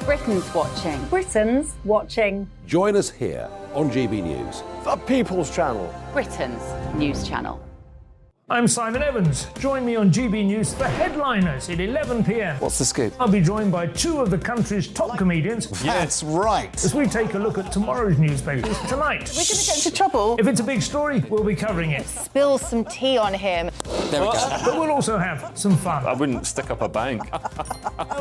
Britain's watching. Britain's watching. Join us here on GB News. The People's Channel. Britain's news channel. I'm Simon Evans. Join me on GB News for Headliners at 11 p.m. What's the scoop? I'll be joined by two of the country's top comedians That's right. as we take a look at tomorrow's newspapers tonight. We're going to get into trouble. If it's a big story, we'll be covering it. Spill some tea on him. There we go. But we'll also have some fun. I wouldn't stick up a bank.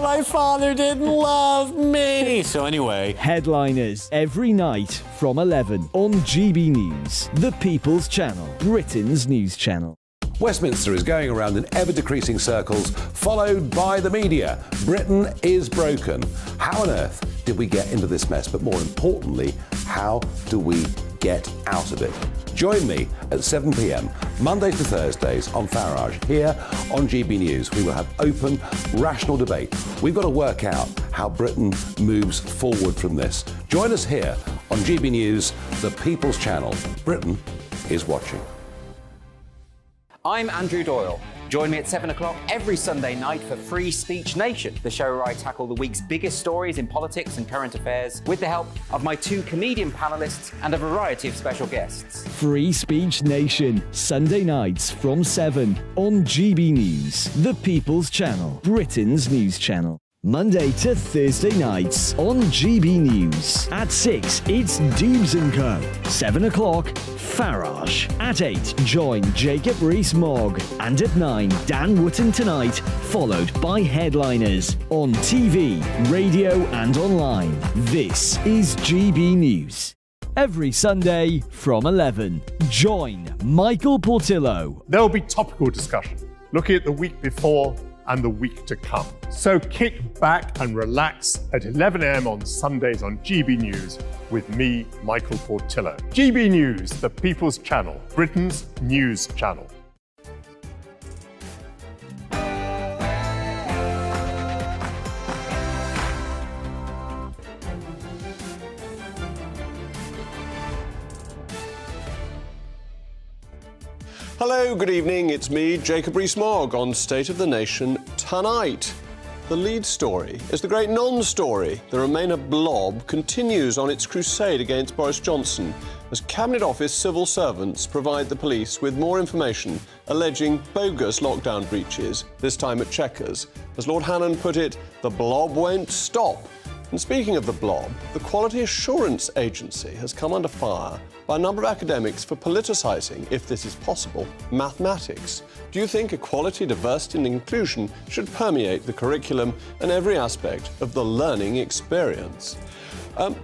My father didn't love me. So anyway, Headliners every night from 11 on GB News, the People's Channel, Britain's news channel. Westminster is going around in ever-decreasing circles, followed by the media. Britain is broken. How on earth did we get into this mess? But more importantly, how do we get out of it? Join me at 7 p.m, Mondays to Thursdays on Farage, here on GB News. We will have open, rational debate. We've got to work out how Britain moves forward from this. Join us here on GB News, the People's Channel. Britain is watching. I'm Andrew Doyle. Join me at 7 o'clock every Sunday night for Free Speech Nation, the show where I tackle the week's biggest stories in politics and current affairs with the help of my two comedian panellists and a variety of special guests. Free Speech Nation, Sunday nights from 7 on GB News, the People's Channel, Britain's news channel. Monday to Thursday nights on GB News. At 6, it's Dubes & Co. 7 o'clock, Farage. At 8, join Jacob Rees-Mogg. And at 9, Dan Wootton Tonight, followed by Headliners on TV, radio and online. This is GB News. Every Sunday from 11, join Michael Portillo. There will be topical discussion, looking at the week before and the week to come. So kick back and relax at 11 a.m. on Sundays on GB News with me, Michael Portillo. GB News, the People's Channel, Britain's news channel. hello, good evening. It's me, Jacob Rees-Mogg, on State of the Nation tonight. The lead story is the great non-story. The Remainer blob continues on its crusade against Boris Johnson as Cabinet Office civil servants provide the police with more information alleging bogus lockdown breaches, this time at Chequers. As Lord Hannon put it, the blob won't stop. And speaking of the blob, the Quality Assurance Agency has come under fire by a number of academics for politicising, if this is possible, mathematics. Do you think equality, diversity and inclusion should permeate the curriculum and every aspect of the learning experience?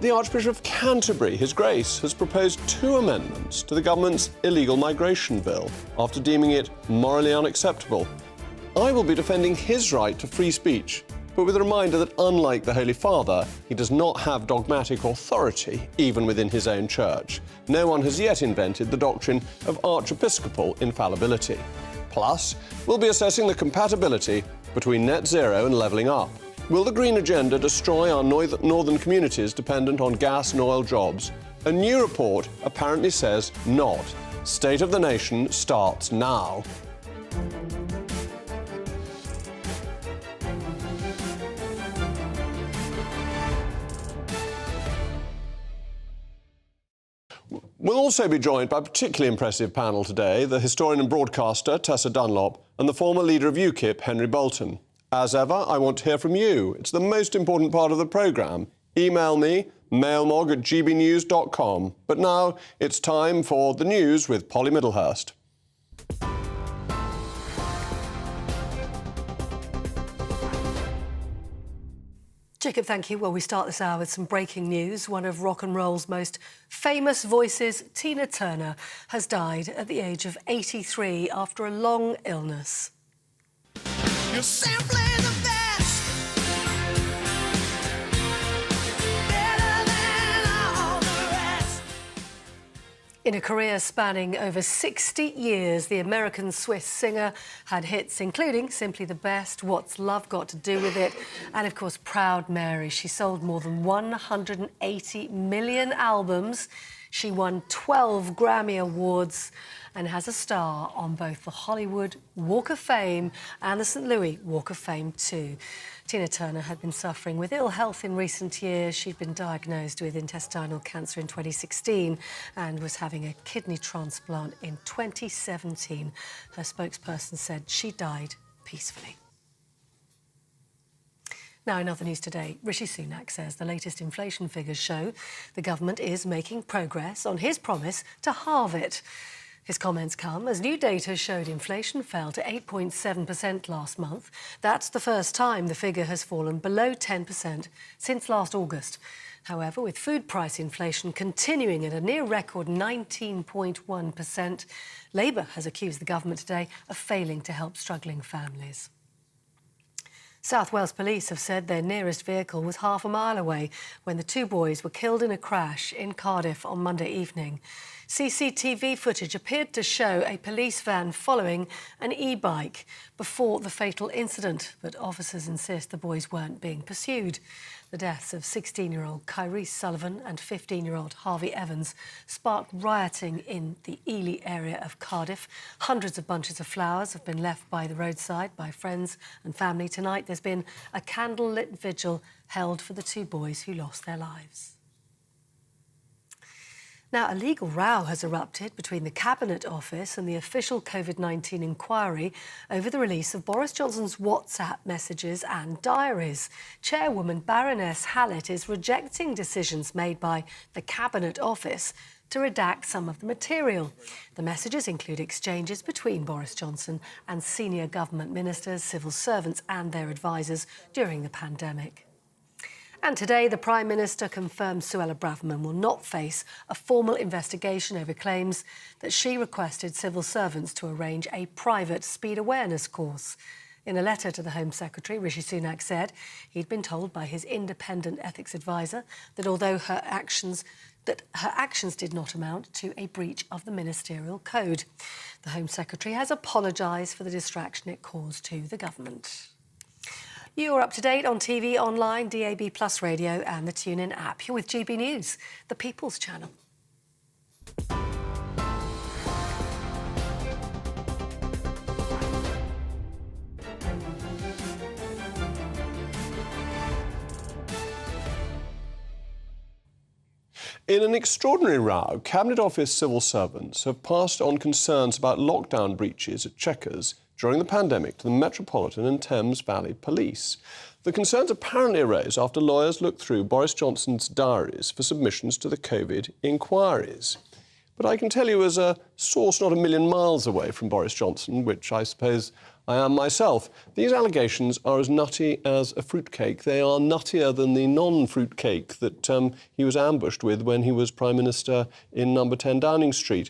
The Archbishop of Canterbury, His Grace, has proposed 2 amendments to the government's illegal migration bill after deeming it morally unacceptable. I will be defending his right to free speech, but with a reminder that unlike the Holy Father, he does not have dogmatic authority, even within his own church. No one has yet invented the doctrine of archiepiscopal infallibility. Plus, we'll be assessing the compatibility between net zero and levelling up. Will the green agenda destroy our northern communities dependent on gas and oil jobs? A new report apparently says not. State of the Nation starts now. We'll also be joined by a particularly impressive panel today, the historian and broadcaster Tessa Dunlop and the former leader of UKIP, Henry Bolton. As ever, I want to hear from you. It's the most important part of the programme. Email me, mailmog@gbnews.com. But now it's time for the news with Polly Middlehurst. Jacob, thank you. Well, we start this hour with some breaking news. One of rock and roll's most famous voices, Tina Turner, has died at the age of 83 after a long illness. You're simply the best. Better than all the rest. In a career spanning over 60 years, the American-Swiss singer had hits including Simply the Best, What's Love Got to Do With It, and of course Proud Mary. She sold more than 180 million albums She won 12 Grammy Awards and has a star on both the Hollywood Walk of Fame and the St. Louis Walk of Fame too. Tina Turner had been suffering with ill health in recent years. She'd been diagnosed with intestinal cancer in 2016 and was having a kidney transplant in 2017. Her spokesperson said she died peacefully. Now, in other news today, Rishi Sunak says the latest inflation figures show the government is making progress on his promise to halve it. His comments come as new data showed inflation fell to 8.7% last month. That's the first time the figure has fallen below 10% since last August. However, with food price inflation continuing at a near-record 19.1%, Labour has accused the government today of failing to help struggling families. South Wales police have said their nearest vehicle was half a mile away when the two boys were killed in a crash in Cardiff on Monday evening. CCTV footage appeared to show a police van following an e-bike before the fatal incident, but officers insist the boys weren't being pursued. The deaths of 16-year-old Kyrie Sullivan and 15-year-old Harvey Evans sparked rioting in the Ely area of Cardiff. Hundreds of bunches of flowers have been left by the roadside by friends and family. Tonight there's been a candlelit vigil held for the two boys who lost their lives. Now, a legal row has erupted between the Cabinet Office and the official COVID-19 inquiry over the release of Boris Johnson's WhatsApp messages and diaries. Chairwoman Baroness Hallett is rejecting decisions made by the Cabinet Office to redact some of the material. The messages include exchanges between Boris Johnson and senior government ministers, civil servants and their advisers during the pandemic. And today, the Prime Minister confirmed Suella Braverman will not face a formal investigation over claims that she requested civil servants to arrange a private speed awareness course. In a letter to the Home Secretary, Rishi Sunak said he'd been told by his independent ethics advisor that although her actions did not amount to a breach of the ministerial code. The Home Secretary has apologised for the distraction it caused to the government. You're up to date on TV, online, DAB+ radio and the TuneIn app. You're with GB News, the People's Channel. In an extraordinary row, Cabinet Office civil servants have passed on concerns about lockdown breaches at Chequers during the pandemic to the Metropolitan and Thames Valley Police. The concerns apparently arose after lawyers looked through Boris Johnson's diaries for submissions to the COVID inquiries. But I can tell you as a source not a million miles away from Boris Johnson, which I suppose I am myself, these allegations are as nutty as a fruitcake. They are nuttier than the non-fruitcake that he was ambushed with when he was Prime Minister in number 10 Downing Street.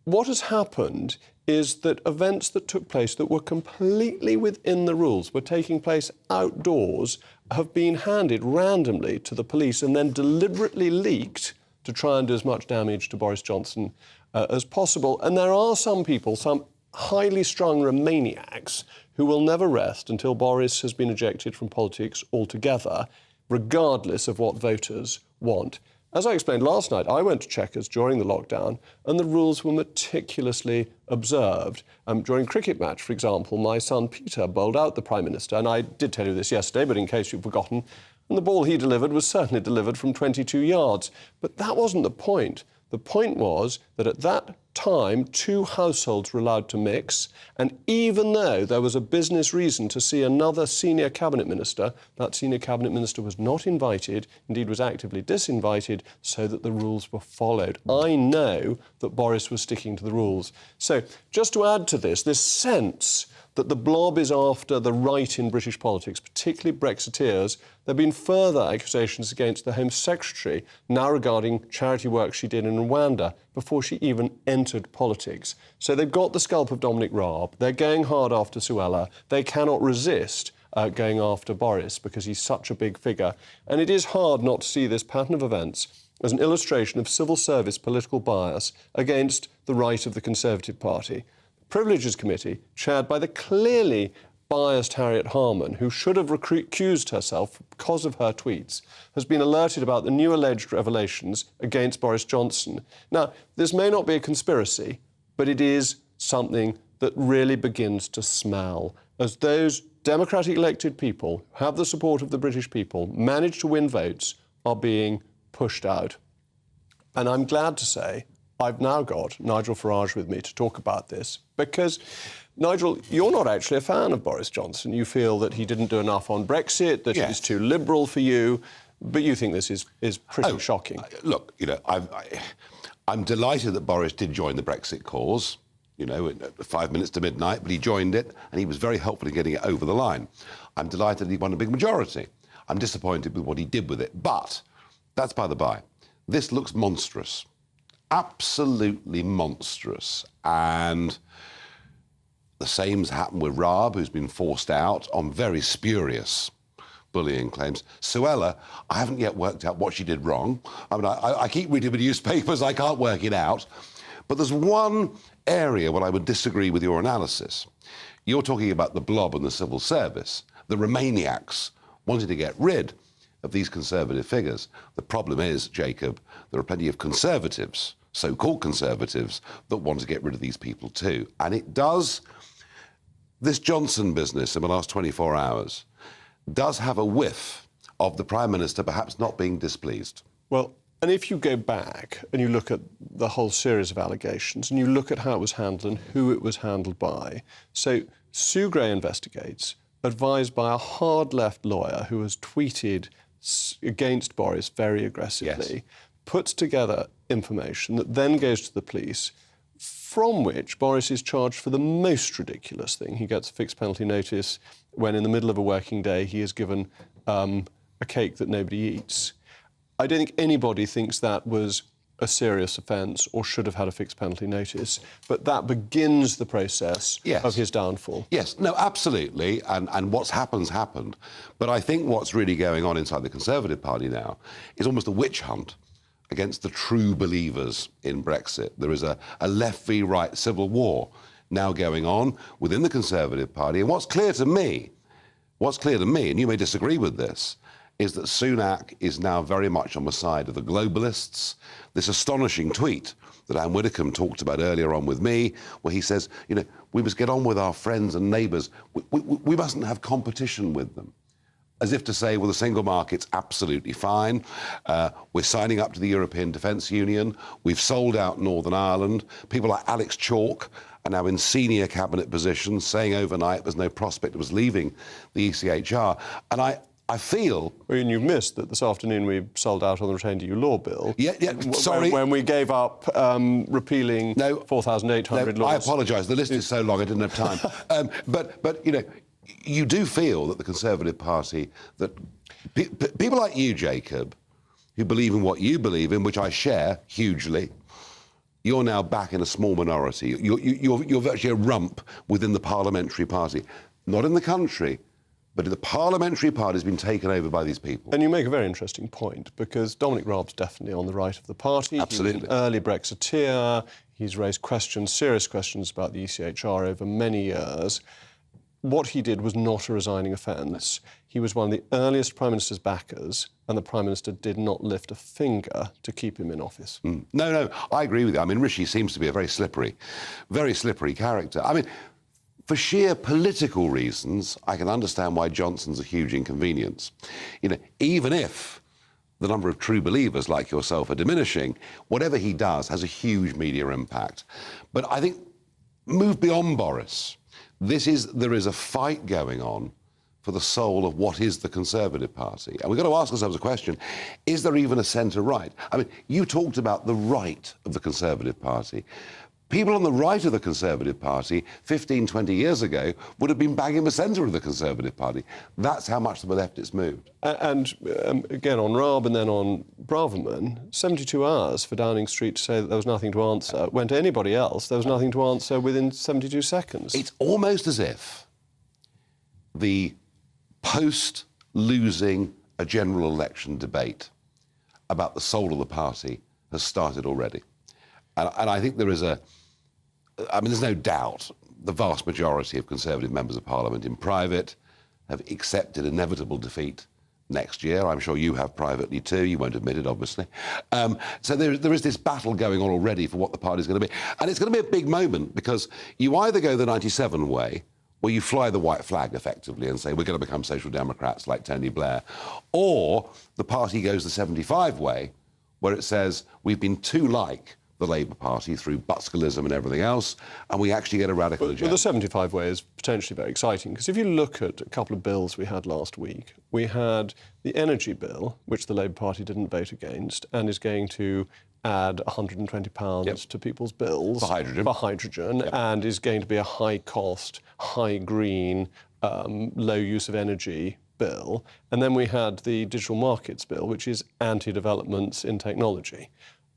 What has happened is that events that took place that were completely within the rules, were taking place outdoors, have been handed randomly to the police and then deliberately leaked to try and do as much damage to Boris Johnson as possible. And there are some people, some highly strung Romaniacs, who will never rest until Boris has been ejected from politics altogether, regardless of what voters want. As I explained last night, I went to Chequers during the lockdown and the rules were meticulously observed. During a cricket match, for example, my son Peter bowled out the Prime Minister, and I did tell you this yesterday, but in case you've forgotten, and the ball he delivered was certainly delivered from 22 yards. But that wasn't the point. The point was that at that time, two households were allowed to mix, and even though there was a business reason to see another senior cabinet minister, that senior cabinet minister was not invited, indeed was actively disinvited, so that the rules were followed. I know that Boris was sticking to the rules. So, just to add to this sense that the blob is after the right in British politics, particularly Brexiteers, there have been further accusations against the Home Secretary, now regarding charity work she did in Rwanda before she even entered politics. So they've got the scalp of Dominic Raab, they're going hard after Suella, they cannot resist going after Boris because he's such a big figure. And it is hard not to see this pattern of events as an illustration of civil service political bias against the right of the Conservative Party. Privileges Committee, chaired by the clearly biased Harriet Harman, who should have recused herself because of her tweets, has been alerted about the new alleged revelations against Boris Johnson. Now, this may not be a conspiracy, but it is something that really begins to smell, as those democratic elected people who have the support of the British people, manage to win votes, are being pushed out. And I'm glad to say I've now got Nigel Farage with me to talk about this, because, Nigel, you're not actually a fan of Boris Johnson. You feel that he didn't do enough on Brexit, that he's too liberal for you, but you think this is pretty shocking. Look, you know, I'm delighted that Boris did join the Brexit cause, you know, at 5 minutes to midnight, but he joined it, and he was very helpful in getting it over the line. I'm delighted that he won a big majority. I'm disappointed with what he did with it, but that's by the by. This looks monstrous, absolutely monstrous, and the same's happened with Raab, who's been forced out on very spurious bullying claims. Suella, I haven't yet worked out what she did wrong. I mean, I keep reading the newspapers, I can't work it out. But there's one area where I would disagree with your analysis. You're talking about the blob and the civil service, the Remainiacs wanting to get rid of these Conservative figures. The problem is, Jacob, there are plenty of Conservatives, so-called Conservatives, that want to get rid of these people too. And it does, this Johnson business in the last 24 hours, does have a whiff of the Prime Minister perhaps not being displeased. Well, and if you go back and you look at the whole series of allegations and you look at how it was handled and who it was handled by, so Sue Gray Investigates, advised by a hard left lawyer who has tweeted against Boris very aggressively, puts together information that then goes to the police, from which Boris is charged for the most ridiculous thing. He gets a fixed penalty notice when in the middle of a working day he is given a cake that nobody eats. I don't think anybody thinks that was a serious offence or should have had a fixed penalty notice, but that begins the process of his downfall. Yes, no, absolutely, and what's happened. But I think what's really going on inside the Conservative Party now is almost a witch hunt against the true believers in Brexit. There is a left v right civil war now going on within the Conservative Party, and what's clear to me, and you may disagree with this, is that Sunak is now very much on the side of the globalists. This astonishing tweet that Anne Widdecombe talked about earlier on with me, where he says, you know, we must get on with our friends and neighbours. We mustn't have competition with them. As if to say, well, the single market's absolutely fine. We're signing up to the European Defence Union. We've sold out Northern Ireland. People like Alex Chalk are now in senior cabinet positions, saying overnight there's no prospect of us leaving the ECHR. And I feel... Well, and you missed that this afternoon we sold out on the Retain to You law bill. Sorry. When we gave up repealing 4,800 laws. I apologise. The list is so long I didn't have time. But you know, you do feel that the Conservative Party, that people like you, Jacob, who believe in what you believe in, which I share hugely, you're now back in a small minority. You're virtually a rump within the parliamentary party. Not in the country, but the parliamentary party has been taken over by these people. And you make a very interesting point, because Dominic Raab's definitely on the right of the party. Absolutely. He was an early Brexiteer. He's raised questions, serious questions about the ECHR over many years. What he did was not a resigning offence. He was one of the earliest Prime Minister's backers, and the Prime Minister did not lift a finger to keep him in office. No, I agree with you. I mean, Rishi seems to be a very slippery character. I mean, for sheer political reasons, I can understand why Johnson's a huge inconvenience. You know, even if the number of true believers like yourself are diminishing, whatever he does has a huge media impact. But I think, move beyond Boris. There is a fight going on for the soul of what is the Conservative Party. And we've got to ask ourselves a question, is there even a centre-right? I mean, you talked about the right of the Conservative Party. People on the right of the Conservative Party 15, 20 years ago would have been banging the centre of the Conservative Party. That's how much to the left it's moved. And again, on Raab and then on Braverman, 72 hours for Downing Street to say that there was nothing to answer. When to anybody else, there was nothing to answer within 72 seconds. It's almost as if the post-losing a general election debate about the soul of the party has started already. And I think there is there's no doubt the vast majority of Conservative members of Parliament in private have accepted inevitable defeat next year. I'm sure you have privately too. You won't admit it, obviously. So there is this battle going on already for what the party's going to be. And it's going to be a big moment because you either go the 97 way, where you fly the white flag effectively and say we're going to become social democrats like Tony Blair, or the party goes the 75 way, where it says we've been too like the Labour Party through Butskelism and everything else, and we actually get a radical agenda. Well, the 75 way is potentially very exciting, because if you look at a couple of bills we had last week, we had the energy bill, which the Labour Party didn't vote against, and is going to add £120 to people's bills for hydrogen, and is going to be a high-cost, high-green, low use of energy bill. And then we had the digital markets bill, which is anti-developments in technology.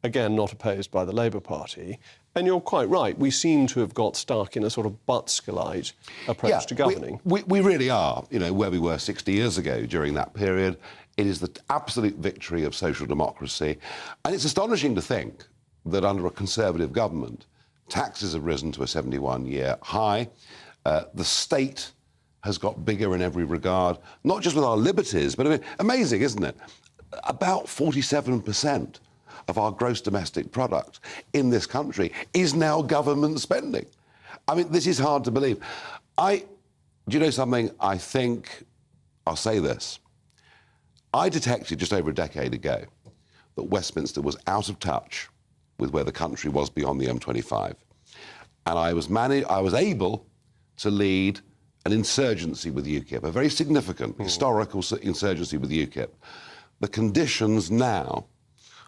Again, not opposed by the Labour Party. And you're quite right, we seem to have got stuck in a sort of Butskelite approach to governing. We really are, you know, where we were 60 years ago during that period. It is the absolute victory of social democracy. And it's astonishing to think that under a Conservative government, taxes have risen to a 71-year high. The state has got bigger in every regard, not just with our liberties, but I mean, amazing, isn't it? About 47% of our gross domestic product in this country is now government spending. I mean, this is hard to believe. Do you know something? I think, I'll say this. I detected just over a decade ago that Westminster was out of touch with where the country was beyond the M25. And I was able to lead an insurgency with UKIP, a very significant historical insurgency with UKIP. The conditions now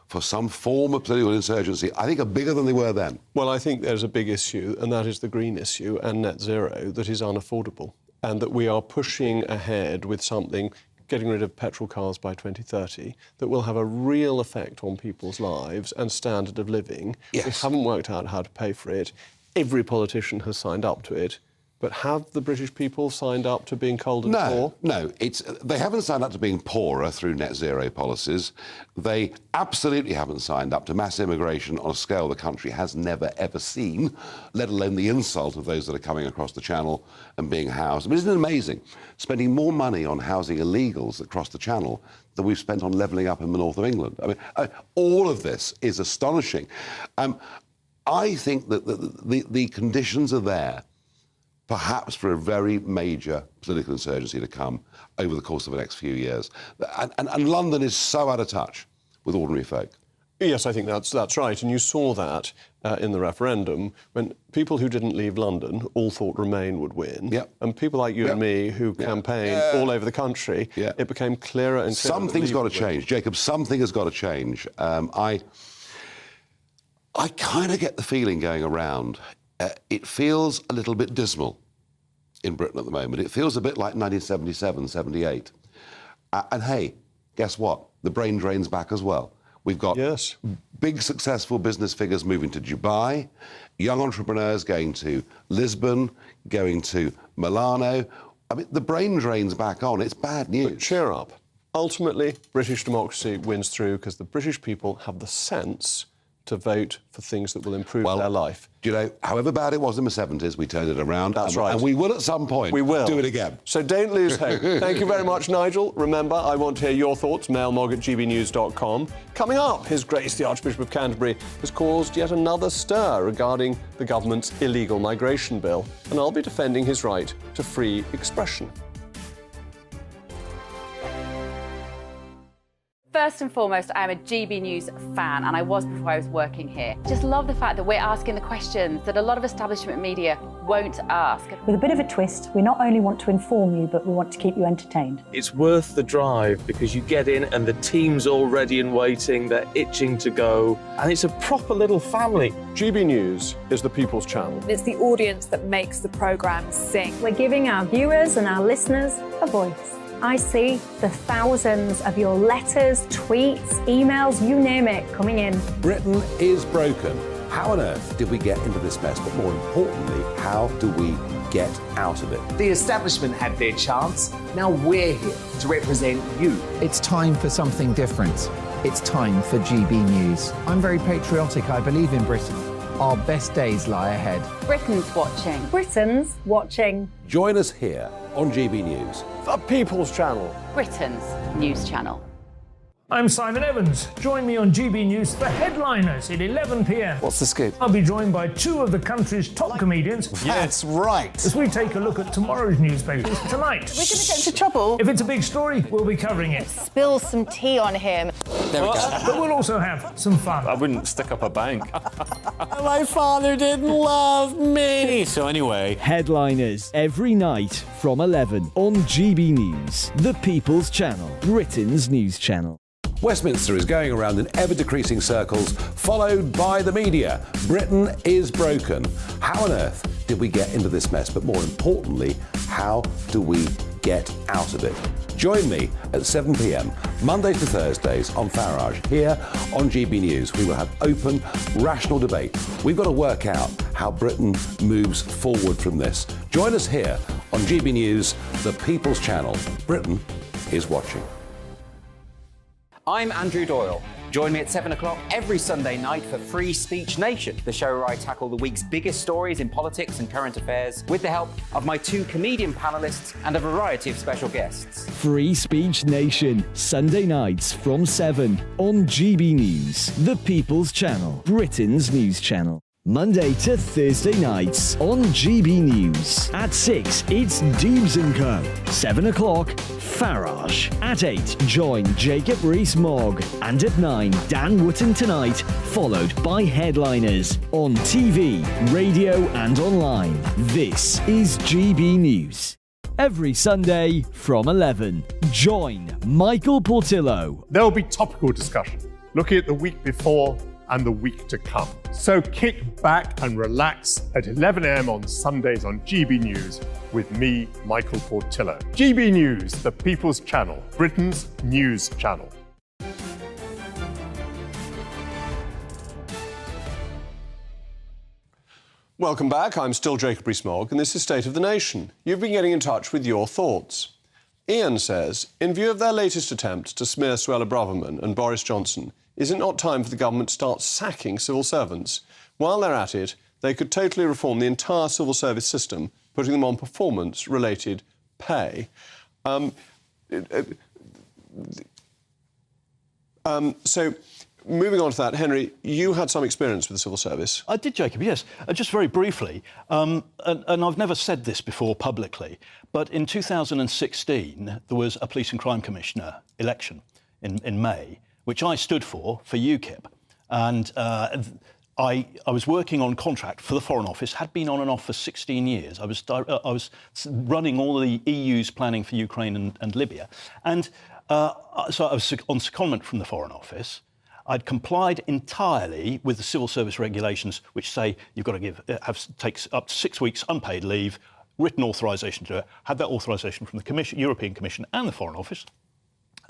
for some form of political insurgency, I think, are bigger than they were then. Well, I think there's a big issue, and that is the green issue and net zero, that is unaffordable, and that we are pushing ahead with something, getting rid of petrol cars by 2030, that will have a real effect on people's lives and standard of living. Yes. We haven't worked out how to pay for it. Every politician has signed up to it. But have the British people signed up to being cold and poor? No, they haven't signed up to being poorer through net zero policies. They absolutely haven't signed up to mass immigration on a scale the country has never, ever seen, let alone the insult of those that are coming across the Channel and being housed. I mean, isn't it amazing? Spending more money on housing illegals across the Channel than we've spent on levelling up in the north of England. I mean, all of this is astonishing. I think that the conditions are there, perhaps for a very major political insurgency to come over the course of the next few years. And London is so out of touch with ordinary folk. Yes, I think that's right. And you saw that in the referendum, when people who didn't leave London all thought Remain would win. Yep. And people like you and me who campaigned all over the country, it became clearer and clearer. Something's got to change, Jacob. Something has got to change. I kind of get the feeling going around, it feels a little bit dismal in Britain at the moment. It feels a bit like 1977, 78. And hey, guess what? The brain drain's back as well. We've got big successful business figures moving to Dubai, young entrepreneurs going to Lisbon, going to Milano. I mean, the brain drain's back on. It's bad news. But cheer up. Ultimately, British democracy wins through because the British people have the sense to vote for things that will improve their life. You know, however bad it was in the 70s, we turned it around. That's right. And we will at some point do it again. So don't lose hope. Thank you very much, Nigel. Remember, I want to hear your thoughts, mailmog@gbnews.com. Coming up, His Grace the Archbishop of Canterbury has caused yet another stir regarding the government's illegal migration bill, and I'll be defending his right to free expression. First and foremost, I am a GB News fan, and I was before I was working here. Just love the fact that we're asking the questions that a lot of establishment media won't ask. With a bit of a twist, we not only want to inform you, but we want to keep you entertained. It's worth the drive because you get in and the team's all ready and waiting, they're itching to go, and it's a proper little family. GB News is the People's Channel. It's the audience that makes the programme sing. We're giving our viewers and our listeners a voice. I see the thousands of your letters, tweets, emails, you name it, coming in. Britain is broken. How on earth did we get into this mess? But more importantly, how do we get out of it? The establishment had their chance. Now we're here to represent you. It's time for something different. It's time for GB News. I'm very patriotic. I believe in Britain. Our best days lie ahead. Britain's watching. Britain's watching. Join us here on GB News. The People's Channel. Britain's news channel. I'm Simon Evans. Join me on GB News for Headliners at 11 p.m. What's the scoop? I'll be joined by two of the country's top comedians That's right. as we take a look at tomorrow's newspapers tonight. We're going to get into trouble. If it's a big story, we'll be covering it. Spill some tea on him. There we go. But we'll also have some fun. I wouldn't stick up a bank. My father didn't love me. So anyway, Headliners every night from 11 on GB News, the People's Channel, Britain's news channel. Westminster is going around in ever-decreasing circles, followed by the media. Britain is broken. How on earth did we get into this mess? But more importantly, how do we get out of it? Join me at 7 p.m, Mondays to Thursdays on Farage. Here on GB News, we will have open, rational debate. We've got to work out how Britain moves forward from this. Join us here on GB News, the People's Channel. Britain is watching. I'm Andrew Doyle. Join me at 7 o'clock every Sunday night for Free Speech Nation, the show where I tackle the week's biggest stories in politics and current affairs with the help of my two comedian panellists and a variety of special guests. Free Speech Nation, Sunday nights from 7 on GB News, the People's Channel, Britain's news channel. Monday to Thursday nights on GB News. At 6, it's Deebs & Co. 7 o'clock, Farage. At 8, join Jacob Rees-Mogg. And at 9, Dan Wootton Tonight, followed by Headliners on TV, radio and online. This is GB News. Every Sunday from 11, join Michael Portillo. There will be topical discussion, looking at the week before and the week to come. So kick back and relax at 11 a.m. on Sundays on GB News with me, Michael Portillo. GB News, the People's Channel, Britain's news channel. Welcome back. I'm still Jacob Rees-Mogg, and this is State of the Nation. You've been getting in touch with your thoughts. Ian says, in view of their latest attempt to smear Suella Braverman and Boris Johnson, is it not time for the government to start sacking civil servants? While they're at it, they could totally reform the entire civil service system, putting them on performance-related pay. So, moving on to that, Henry, you had some experience with the civil service. I did, Jacob, yes. Just very briefly, and I've never said this before publicly, but in 2016, there was a Police and Crime Commissioner election in May, which I stood for UKIP. And I was working on contract for the Foreign Office, had been on and off for 16 years. I was running all the EU's planning for Ukraine and Libya. And so I was on secondment from the Foreign Office. I'd complied entirely with the civil service regulations, which say you've got to takes up to 6 weeks unpaid leave, written authorisation to do it. Had that authorisation from the European Commission and the Foreign Office.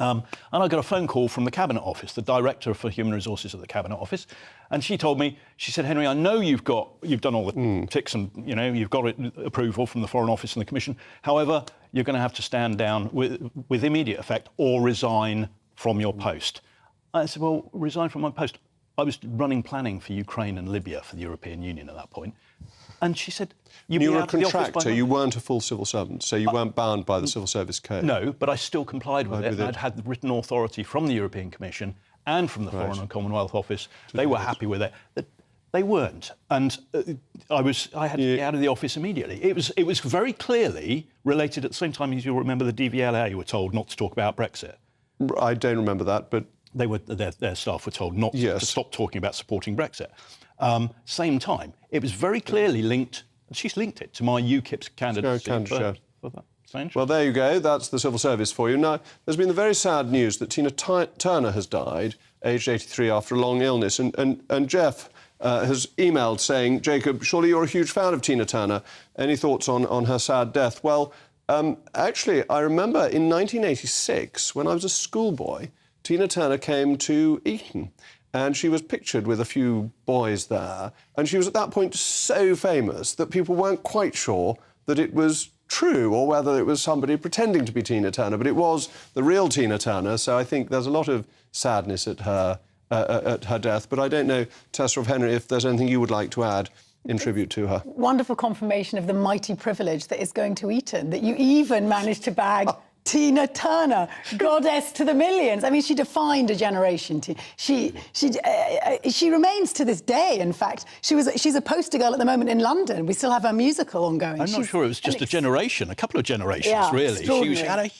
And I got a phone call from the Cabinet Office, the Director for Human Resources at the Cabinet Office, and she told me, she said, Henry, I know you've done all the ticks and, you've got approval from the Foreign Office and the Commission. However, you're going to have to stand down with immediate effect or resign from your post. I said, well, resign from my post. I was running planning for Ukraine and Libya for the European Union at that point. And she said, you were a contractor, you weren't a full civil servant, so you weren't bound by the Civil Service Code. No, but I still complied with it. I'd had written authority from the European Commission and from the Foreign and Commonwealth Office. They were happy with it. They weren't. And I had to get out of the office immediately. It was very clearly related at the same time as you'll remember the DVLA were told not to talk about Brexit. I don't remember that, but... Their staff were told not to stop talking about supporting Brexit. Same time, it was very clearly linked, she's linked it to my UKIP's candidacy. Well, there you go. That's the civil service for you. Now, there's been the very sad news that Tina Turner has died, aged 83, after a long illness. And Jeff has emailed saying, Jacob, surely you're a huge fan of Tina Turner. Any thoughts on her sad death? Well, actually, I remember in 1986, when I was a schoolboy, Tina Turner came to Eton, and she was pictured with a few boys there. And she was at that point so famous that people weren't quite sure that it was true or whether it was somebody pretending to be Tina Turner. But it was the real Tina Turner, so I think there's a lot of sadness at her at her death. But I don't know, Tessa or Henry, if there's anything you would like to add in tribute to her. Wonderful confirmation of the mighty privilege that is going to Eton, that you even managed to bag Tina Turner, goddess to the millions. I mean, she defined a generation. She remains to this day, in fact. She's a poster girl at the moment in London. We still have her musical ongoing. I'm not sure it was just a generation, a couple of generations, Yeah, really. She had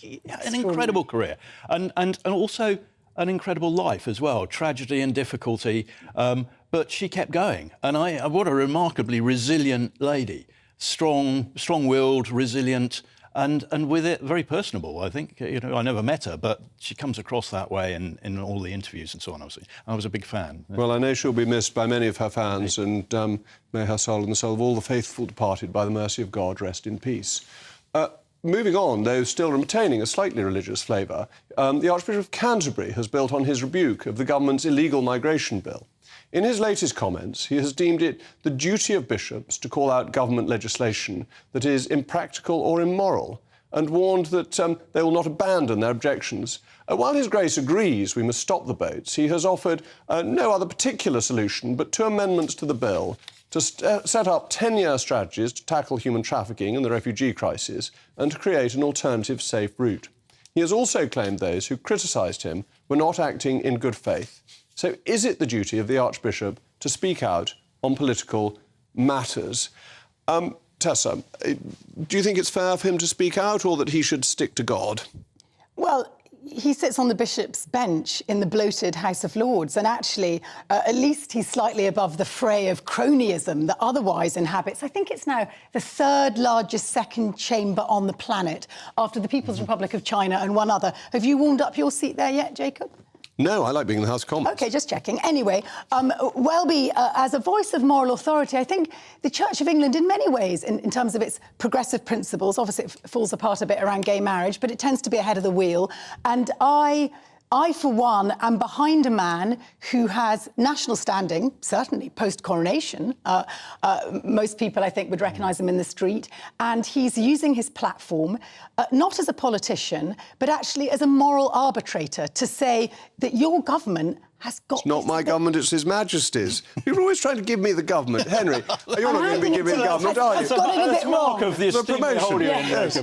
an incredible career and also an incredible life as well, tragedy and difficulty. But she kept going. And what a remarkably resilient lady. Strong-willed, resilient, and with it, very personable. I think, I never met her, but she comes across that way in all the interviews and so on. I was a big fan. Well, I know she'll be missed by many of her fans, and may her soul and the soul of all the faithful departed by the mercy of God rest in peace. Moving on, though still retaining a slightly religious flavour, the Archbishop of Canterbury has built on his rebuke of the government's illegal migration bill. In his latest comments, he has deemed it the duty of bishops to call out government legislation that is impractical or immoral, and warned that they will not abandon their objections. While His Grace agrees we must stop the boats, he has offered no other particular solution but 2 amendments to the bill to set up 10-year strategies to tackle human trafficking and the refugee crisis and to create an alternative safe route. He has also claimed those who criticised him were not acting in good faith. So is it the duty of the Archbishop to speak out on political matters? Tessa, do you think it's fair for him to speak out or that he should stick to God? Well, he sits on the bishop's bench in the bloated House of Lords, and actually, at least he's slightly above the fray of cronyism that otherwise inhabits. I think it's now the 3rd largest second chamber on the planet, after the People's Republic of China and one other. Have you warmed up your seat there yet, Jacob? No, I like being in the House of Commons. OK, just checking. Anyway, Welby, as a voice of moral authority, I think the Church of England, in many ways, in terms of its progressive principles, obviously it falls apart a bit around gay marriage, but it tends to be ahead of the wheel. And I, for one, am behind a man who has national standing, certainly post-coronation. Most people, I think, would recognise him in the street. And he's using his platform, not as a politician, but actually as a moral arbitrator, to say that your government has got... It's not my government, it's His Majesty's. You're always trying to give me the government. Henry, you're not going to be giving the government, are you? I've got it a bit wrong. Of the promotion. Yes.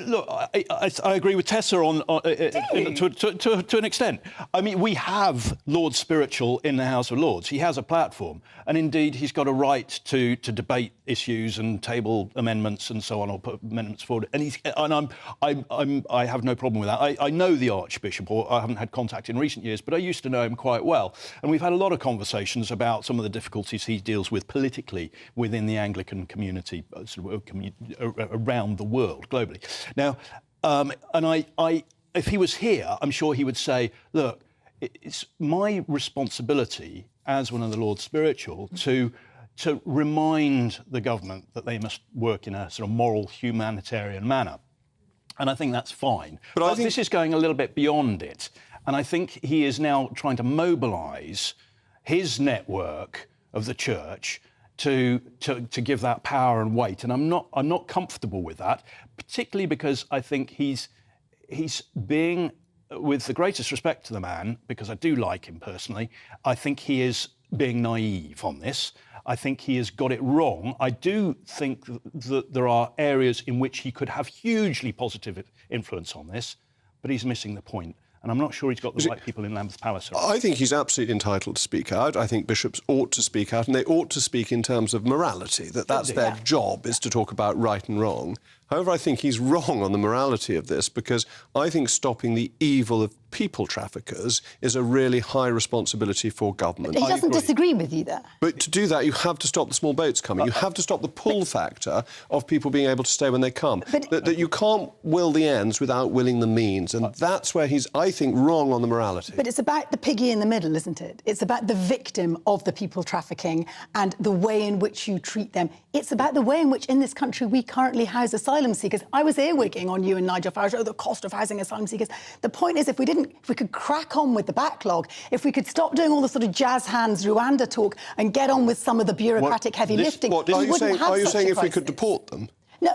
Look, I agree with Tessa to an extent. I mean, we have Lord Spiritual in the House of Lords. He has a platform, and indeed he's got a right to debate issues and table amendments and so on, or put amendments forward. And I have no problem with that. I know the Archbishop, or I haven't had contact in recent years, but I used to know him quite well. And we've had a lot of conversations about some of the difficulties he deals with politically within the Anglican community around the world, globally. Now, if he was here, I'm sure he would say, look, it's my responsibility as one of the Lord Spiritual to remind the government that they must work in a sort of moral, humanitarian manner. And I think that's fine. But I think this is going a little bit beyond it. And I think he is now trying to mobilise his network of the church to give that power and weight. And I'm not comfortable with that, particularly because I think he's being, with the greatest respect to the man, because I do like him personally, I think he is being naive on this. I think he has got it wrong. I do think that there are areas in which he could have hugely positive influence on this, but he's missing the point. And I'm not sure he's got the right people in Lambeth Palace. I think he's absolutely entitled to speak out. I think bishops ought to speak out, and they ought to speak in terms of morality, that's their job, is to talk about right and wrong. However, I think he's wrong on the morality of this, because I think stopping the evil of people traffickers is a really high resposibility for government. He doesn't disagree with you there. But to do that, you have to stop the small boats coming. You have to stop the pull factor of people being able to stay when they come. That you can't will the ends without willing the means. And that's where he's, I think, wrong on the morality. But it's about the piggy in the middle, isn't it? It's about the victim of the people trafficking and the way in which you treat them. It's about the way in which, in this country, we currently house asylum seekers. I was earwigging on you and Nigel Farage, the cost of housing asylum seekers. The point is, if we could crack on with the backlog, if we could stop doing all the sort of jazz hands Rwanda talk and get on with some of the bureaucratic heavy lifting, are you saying if we could deport them? No,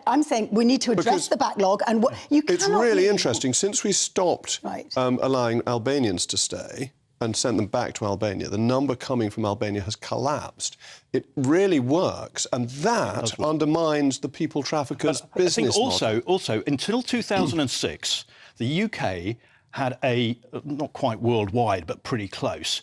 I'm saying we need to address the backlog and what you cannot... It's really interesting. Since we stopped allowing Albanians to stay and sent them back to Albania, the number coming from Albania has collapsed. It really works, and that undermines the people traffickers' business model. I think also, until 2006, the UK had a, not quite worldwide, but pretty close,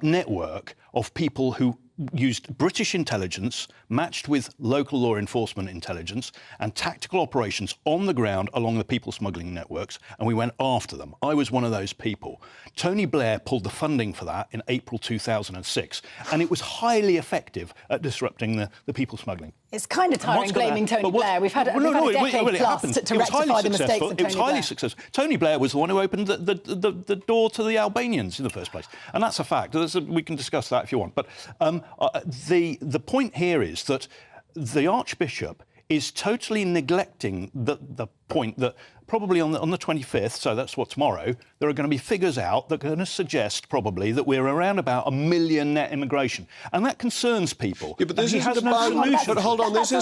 network of people who used British intelligence matched with local law enforcement intelligence and tactical operations on the ground along the people smuggling networks, and we went after them. I was one of those people. Tony Blair pulled the funding for that in April 2006, and it was highly effective at disrupting the people smuggling. It's kind of tiring blaming Tony Blair. We've had a decade plus to rectify the mistakes of Tony Blair. It was highly successful. Tony Blair was the one who opened the door to the Albanians in the first place. And that's a fact. We can discuss that if you want. But the point here is that the Archbishop is totally neglecting the point that probably on the 25th, so that's what, tomorrow, there are going to be figures out that are going to suggest probably that we're around about 1 million net immigration. And that concerns people. Yeah, but this isn't about... But hold on, this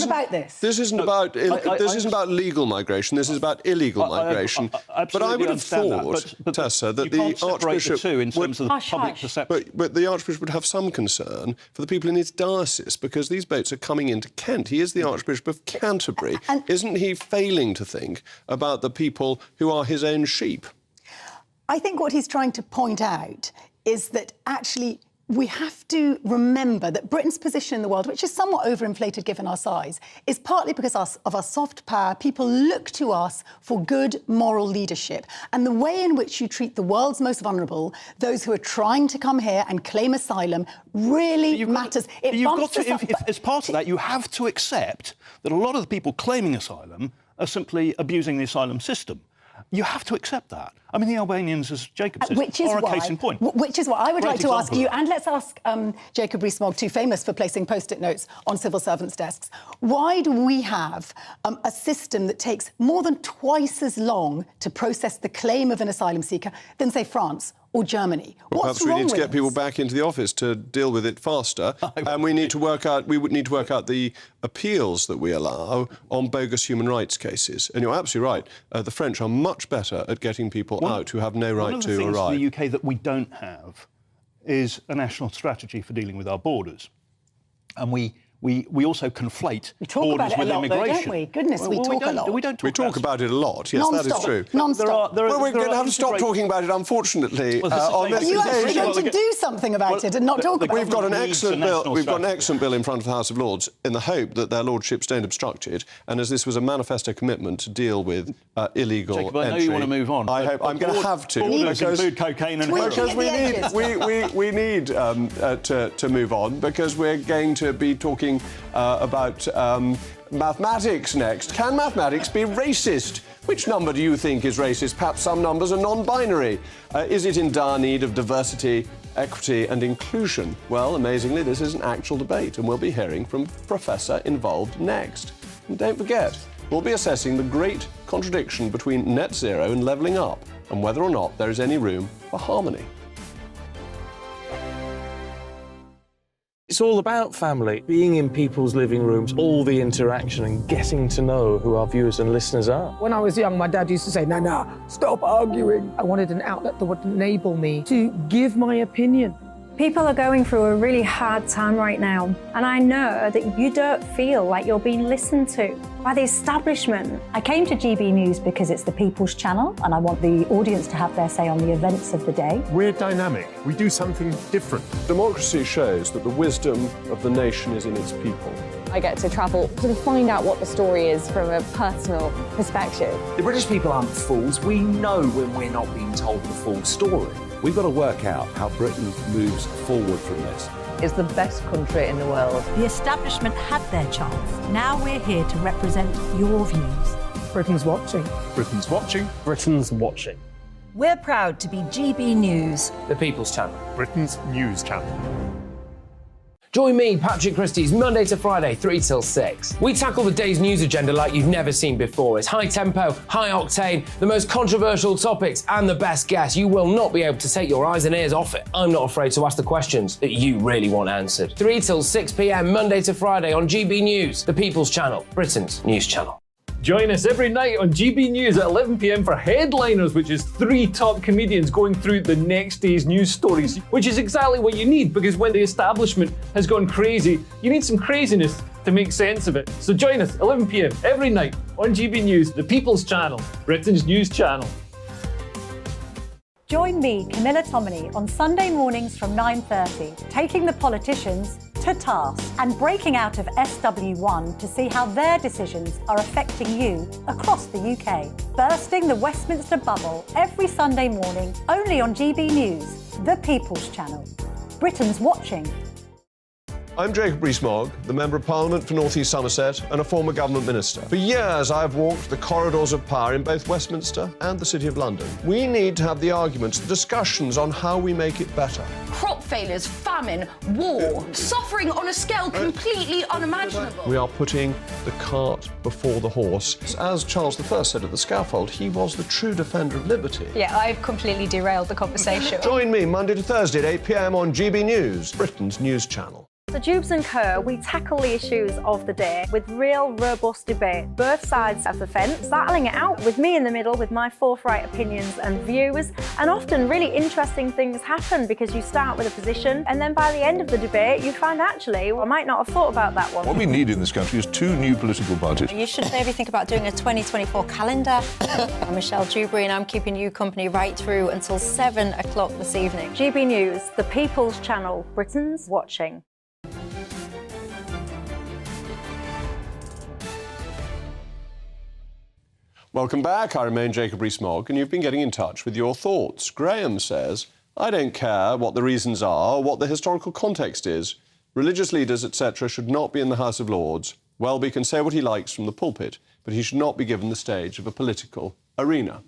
isn't about legal migration, this is about illegal migration. But I would have thought, Tessa, that the Archbishop... in terms of the public perception. But the Archbishop would have some concern for the people in his diocese, because these boats are coming into Kent. He is the Archbishop of Canterbury. Isn't he failing to think about the people who are his own sheep? I think what he's trying to point out is that actually we have to remember that Britain's position in the world, which is somewhat overinflated given our size, is partly because of our soft power. People look to us for good moral leadership. And the way in which you treat the world's most vulnerable, those who are trying to come here and claim asylum, really matters. As part of that, you have to accept that a lot of the people claiming asylum are simply abusing the asylum system. You have to accept that. I mean, the Albanians, as Jacob says, are a case in point. Which is what I would like to ask you, and let's ask Jacob Rees-Mogg, too famous for placing post-it notes on civil servants' desks. Why do we have a system that takes more than twice as long to process the claim of an asylum seeker than, say, France or Germany? Well, perhaps we need to get people back into the office to deal with it faster, and we would need to work out the appeals that we allow on bogus human rights cases. And you're absolutely right. The French are much better at getting people out who have no right to arrive. One of the things in the UK that we don't have is a national strategy for dealing with our borders. And we also conflate borders with immigration. Don't we? Goodness, we talk a lot. We talk about it a lot, yes, that is true. Non-stop. Well, we're going to have to stop talking about it, unfortunately. You actually going to do something about it and not talk about it. We've got an excellent bill in front of the House of Lords in the hope that their lordships don't obstruct it, and as this was a manifesto commitment to deal with illegal Jacob, I know you want to move on. I'm going to have to. Borders include cocaine and heroin. Because we need to move on, because we're going to be talking about mathematics next. Can mathematics be racist? Which number do you think is racist? Perhaps some numbers are non-binary. Is it in dire need of diversity, equity and inclusion? Well, amazingly, this is an actual debate, and we'll be hearing from Professor involved next. And don't forget, we'll be assessing the great contradiction between net zero and levelling up, and whether or not there is any room for harmony. It's all about family, being in people's living rooms, all the interaction and getting to know who our viewers and listeners are. When I was young, my dad used to say, "Nana, stop arguing." I wanted an outlet that would enable me to give my opinion. People are going through a really hard time right now, and I know that you don't feel like you're being listened to by the establishment. I came to GB News because it's the People's Channel, and I want the audience to have their say on the events of the day. We're dynamic. We do something different. Democracy shows that the wisdom of the nation is in its people. I get to travel to find out what the story is from a personal perspective. The British people aren't fools. We know when we're not being told the full story. We've got to work out how Britain moves forward from this. It's the best country in the world. The establishment had their chance. Now we're here to represent your views. Britain's watching. Britain's watching. Britain's watching. We're proud to be GB News. The People's Channel. Britain's news channel. Join me, Patrick Christie's, Monday to Friday, 3 till 6. We tackle the day's news agenda like you've never seen before. It's high tempo, high octane, the most controversial topics, and the best guests. You will not be able to take your eyes and ears off it. I'm not afraid to ask the questions that you really want answered. 3 till 6 p.m, Monday to Friday on GB News, the People's Channel, Britain's news channel. Join us every night on GB News at 11 p.m. for Headliners, which is 3 top comedians going through the next day's news stories, which is exactly what you need, because when the establishment has gone crazy, you need some craziness to make sense of it. So join us 11 p.m. every night on GB News, the People's Channel, Britain's news channel. Join me, Camilla Tominey, on Sunday mornings from 9:30, taking the politicians to task and breaking out of SW1 to see how their decisions are affecting you across the UK. Bursting the Westminster bubble every Sunday morning, only on GB News, the People's Channel. Britain's watching. I'm Jacob Rees-Mogg, the Member of Parliament for North East Somerset and a former government minister. For years, I have walked the corridors of power in both Westminster and the City of London. We need to have the arguments, the discussions on how we make it better. Crop failures, famine, war, suffering on a scale completely unimaginable. We are putting the cart before the horse. As Charles I said at the scaffold, he was the true defender of liberty. Yeah, I've completely derailed the conversation. Join me Monday to Thursday at 8 p.m. on GB News, Britain's news channel. So Jubes and Kerr, we tackle the issues of the day with real, robust debate, both sides of the fence, battling it out with me in the middle with my forthright opinions and views. And often really interesting things happen because you start with a position and then by the end of the debate you find actually, well, I might not have thought about that one. What we need in this country is 2 new political parties. You should maybe think about doing a 2024 calendar. I'm Michelle Dewberry and I'm keeping you company right through until 7 o'clock this evening. GB News, the People's Channel, Britain's watching. Welcome back. I remain Jacob Rees-Mogg, and you've been getting in touch with your thoughts. Graham says, I don't care what the reasons are or what the historical context is. Religious leaders, etc., should not be in the House of Lords. Welby can say what he likes from the pulpit, but he should not be given the stage of a political arena.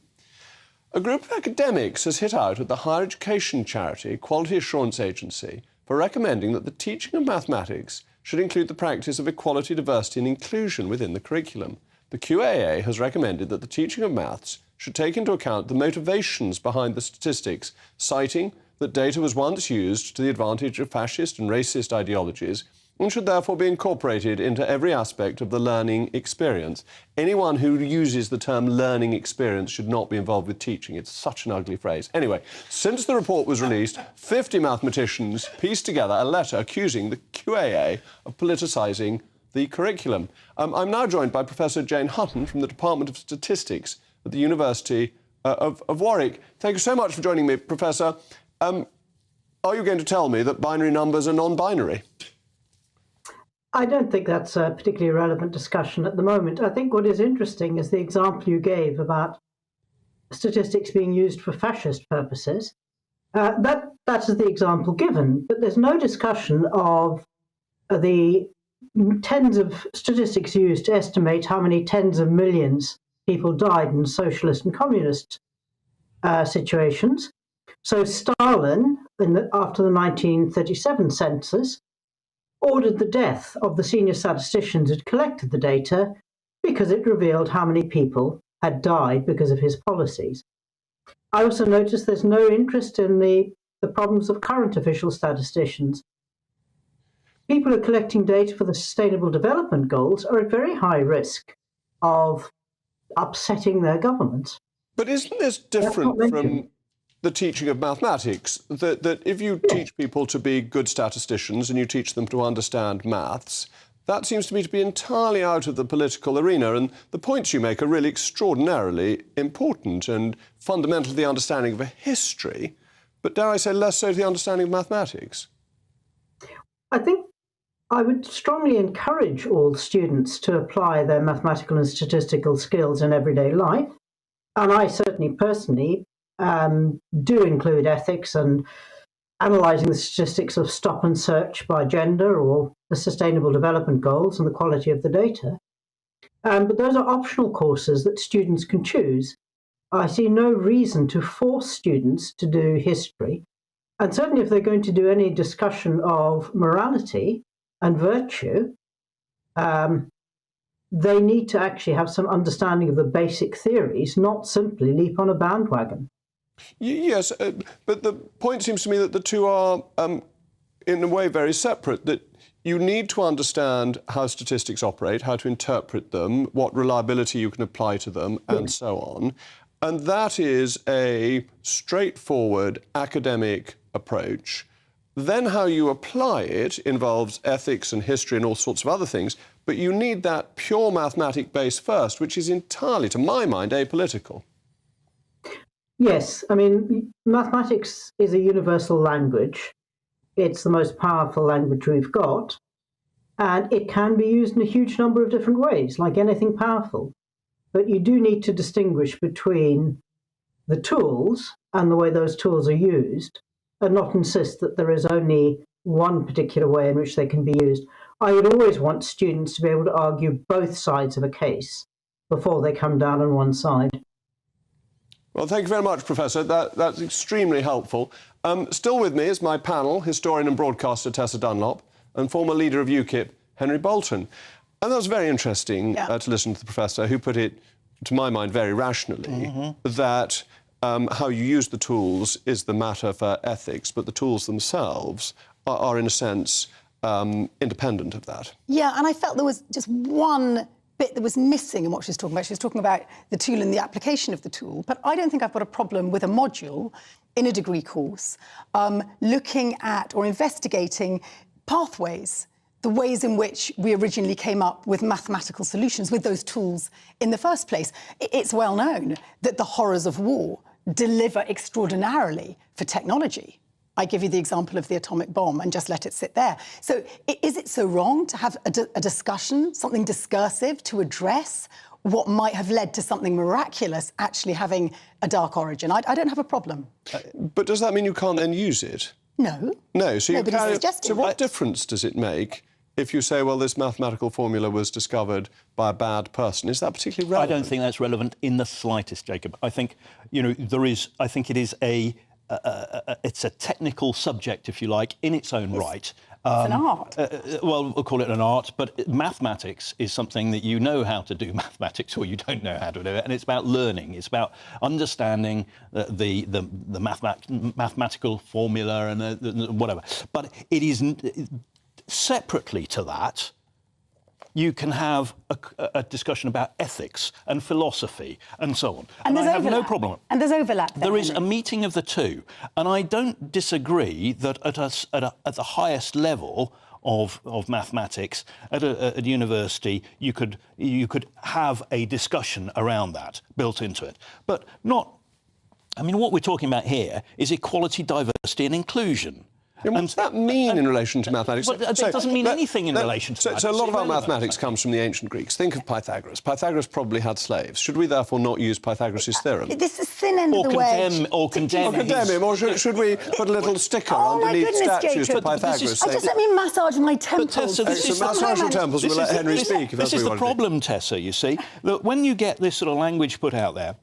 A group of academics has hit out at the higher education charity Quality Assurance Agency for recommending that the teaching of mathematics should include the practice of equality, diversity and inclusion within the curriculum. The QAA has recommended that the teaching of maths should take into account the motivations behind the statistics, citing that data was once used to the advantage of fascist and racist ideologies and should therefore be incorporated into every aspect of the learning experience. Anyone who uses the term learning experience should not be involved with teaching. It's such an ugly phrase. Anyway, since the report was released, 50 mathematicians pieced together a letter accusing the QAA of politicising the curriculum. I'm now joined by Professor Jane Hutton from the Department of Statistics at the University of Warwick. Thank you so much for joining me, Professor. Are you going to tell me that binary numbers are non-binary? I don't think that's a particularly relevant discussion at the moment. I think what is interesting is the example you gave about statistics being used for fascist purposes. That is the example given, but there's no discussion of the tens of statistics used to estimate how many tens of millions people died in socialist and communist situations. So Stalin, after the 1937 census, ordered the death of the senior statisticians who'd collected the data because it revealed how many people had died because of his policies. I also noticed there's no interest in the problems of current official statisticians. People who are collecting data for the Sustainable Development Goals are at very high risk of upsetting their governments. But isn't this different from the teaching of mathematics? That if you teach people to be good statisticians and you teach them to understand maths, that seems to me to be entirely out of the political arena, and the points you make are really extraordinarily important and fundamental to the understanding of a history, but dare I say less so to the understanding of mathematics. I think I would strongly encourage all students to apply their mathematical and statistical skills in everyday life. And I certainly personally do include ethics and analysing the statistics of stop and search by gender or the Sustainable Development Goals and the quality of the data. But those are optional courses that students can choose. I see no reason to force students to do history. And certainly if they're going to do any discussion of morality and virtue, they need to actually have some understanding of the basic theories, not simply leap on a bandwagon. Yes, but the point seems to me that the two are, in a way, very separate, that you need to understand how statistics operate, how to interpret them, what reliability you can apply to them, and so on. And that is a straightforward academic approach. Then how you apply it involves ethics and history and all sorts of other things, but you need that pure mathematic base first, which is entirely, to my mind, apolitical. Yes, I mean, mathematics is a universal language. It's the most powerful language we've got, and it can be used in a huge number of different ways, like anything powerful. But you do need to distinguish between the tools and the way those tools are used, and not insist that there is only one particular way in which they can be used. I would always want students to be able to argue both sides of a case before they come down on one side. Well, thank you very much, Professor. That's extremely helpful. Still with me is my panel, historian and broadcaster Tessa Dunlop, and former leader of UKIP, Henry Bolton. And that was very interesting to listen to the Professor, who put it, to my mind, very rationally, that how you use the tools is the matter for ethics, but the tools themselves are in a sense, independent of that. Yeah, and I felt there was just one bit that was missing in what she was talking about. She was talking about the tool and the application of the tool, but I don't think I've got a problem with a module in a degree course looking at or investigating pathways, the ways in which we originally came up with mathematical solutions with those tools in the first place. It's well known that the horrors of war deliver extraordinarily for technology. I give you the example of the atomic bomb and just let it sit there. So is it so wrong to have a discussion, something discursive to address what might have led to something miraculous actually having a dark origin? I don't have a problem. But does that mean you can't then use it? No. No, so you carry... So what difference does it make if you say, well, this mathematical formula was discovered by a bad person? Is that particularly relevant? I don't think that's relevant in the slightest, Jacob. I think, you know, I think it is it's a technical subject, if you like, in its own right. It's an art. Well, we'll call it an art, but mathematics is something that you know how to do mathematics or you don't know how to do it, and it's about learning. It's about understanding the mathematical formula and whatever. But it is separately to that. You can have a discussion about ethics and philosophy and so on. And I have no problem. And there's overlap there. There is a meeting of the two. And I don't disagree that at the highest level of mathematics at a university, you could have a discussion around that built into it. But not... I mean, what we're talking about here is equality, diversity and inclusion. And what does that mean in relation to mathematics? Well, it doesn't mean anything in relation to that. So a lot of our mathematics comes from the ancient Greeks. Think of Pythagoras. Pythagoras probably had slaves. Should we therefore not use Pythagoras' theorem? This is thin end of the wedge. Or condemn him. Or should we put a little sticker underneath statues of Pythagoras? Just let me massage my temples. Massage your temples. We'll let Henry speak if that's what you want to do. This is the problem, Tessa, you see. That when you get this sort of language put out there,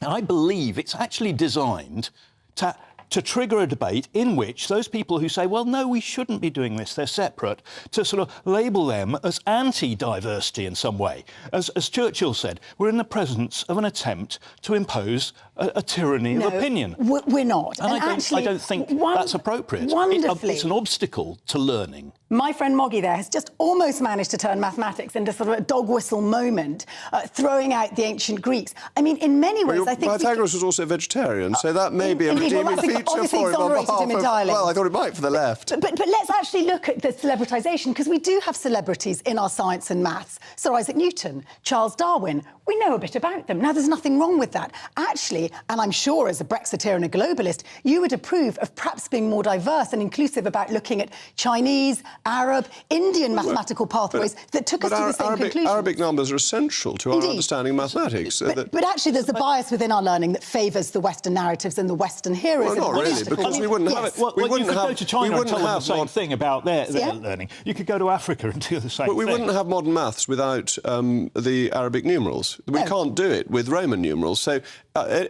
I believe it's actually designed to trigger a debate in which those people who say, well, no, we shouldn't be doing this, they're separate, to sort of label them as anti-diversity in some way. As Churchill said, we're in the presence of an attempt to impose a tyranny of opinion. We're not. And I don't think that's appropriate. It's an obstacle to learning. My friend Moggy there has just almost managed to turn mathematics into sort of a dog whistle moment, throwing out the ancient Greeks. I mean, in many ways, I think... Pythagoras was also a vegetarian, so that may be a redeeming feature for him on behalf of... Well, I thought it might for the left. But let's actually look at the celebritization, because we do have celebrities in our science and maths. Sir Isaac Newton, Charles Darwin. We know a bit about them. Now, there's nothing wrong with that. Actually, and I'm sure as a Brexiteer and a globalist, you would approve of perhaps being more diverse and inclusive about looking at Chinese, Arab, Indian mathematical pathways that took us to the same conclusion. Arabic numbers are essential to our understanding of mathematics. But actually, there's a bias within our learning that favours the Western narratives and the Western heroes. Not really, because we wouldn't have it. Well, We you wouldn't could have. go to China and tell them the same thing about their Yeah. learning. You could go to Africa and do the same But we thing. wouldn't have modern maths without the Arabic numerals. We can't do it with Roman numerals. So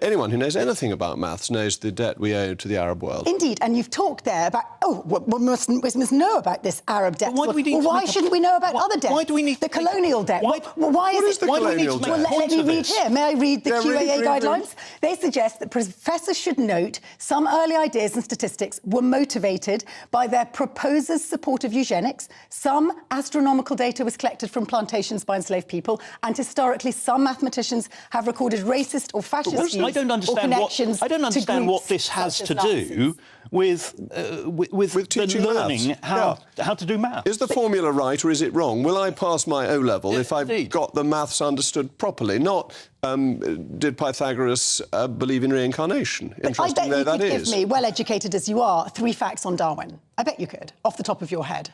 anyone who knows anything about maths knows the debt we owe to the Arab world. Indeed, and you've talked there about, we must know about this Arab debt. Why do we need to why make a- shouldn't we know about other debts? Why do we need the colonial debt? Why What is the why do we colonial need to, debt? Well, let me Point to read this. here. May I read the Yeah, QAA read. guidelines? They suggest that professors should note some early ideas and statistics were motivated by their proposers' support of eugenics. Some astronomical data was collected from plantations by enslaved people, and historically, some mathematicians have recorded racist or fascist views I don't or understand connections what I don't understand to what groups this has such to as do Nazis. with the teaching learning maths. how to do maths. Is the formula right or is it wrong? Will I pass my O-level if I've got the maths understood properly? Not did Pythagoras believe in reincarnation? But I Interesting bet though you that could is. give me, well-educated as you are, 3 facts on Darwin. I bet you could, off the top of your head.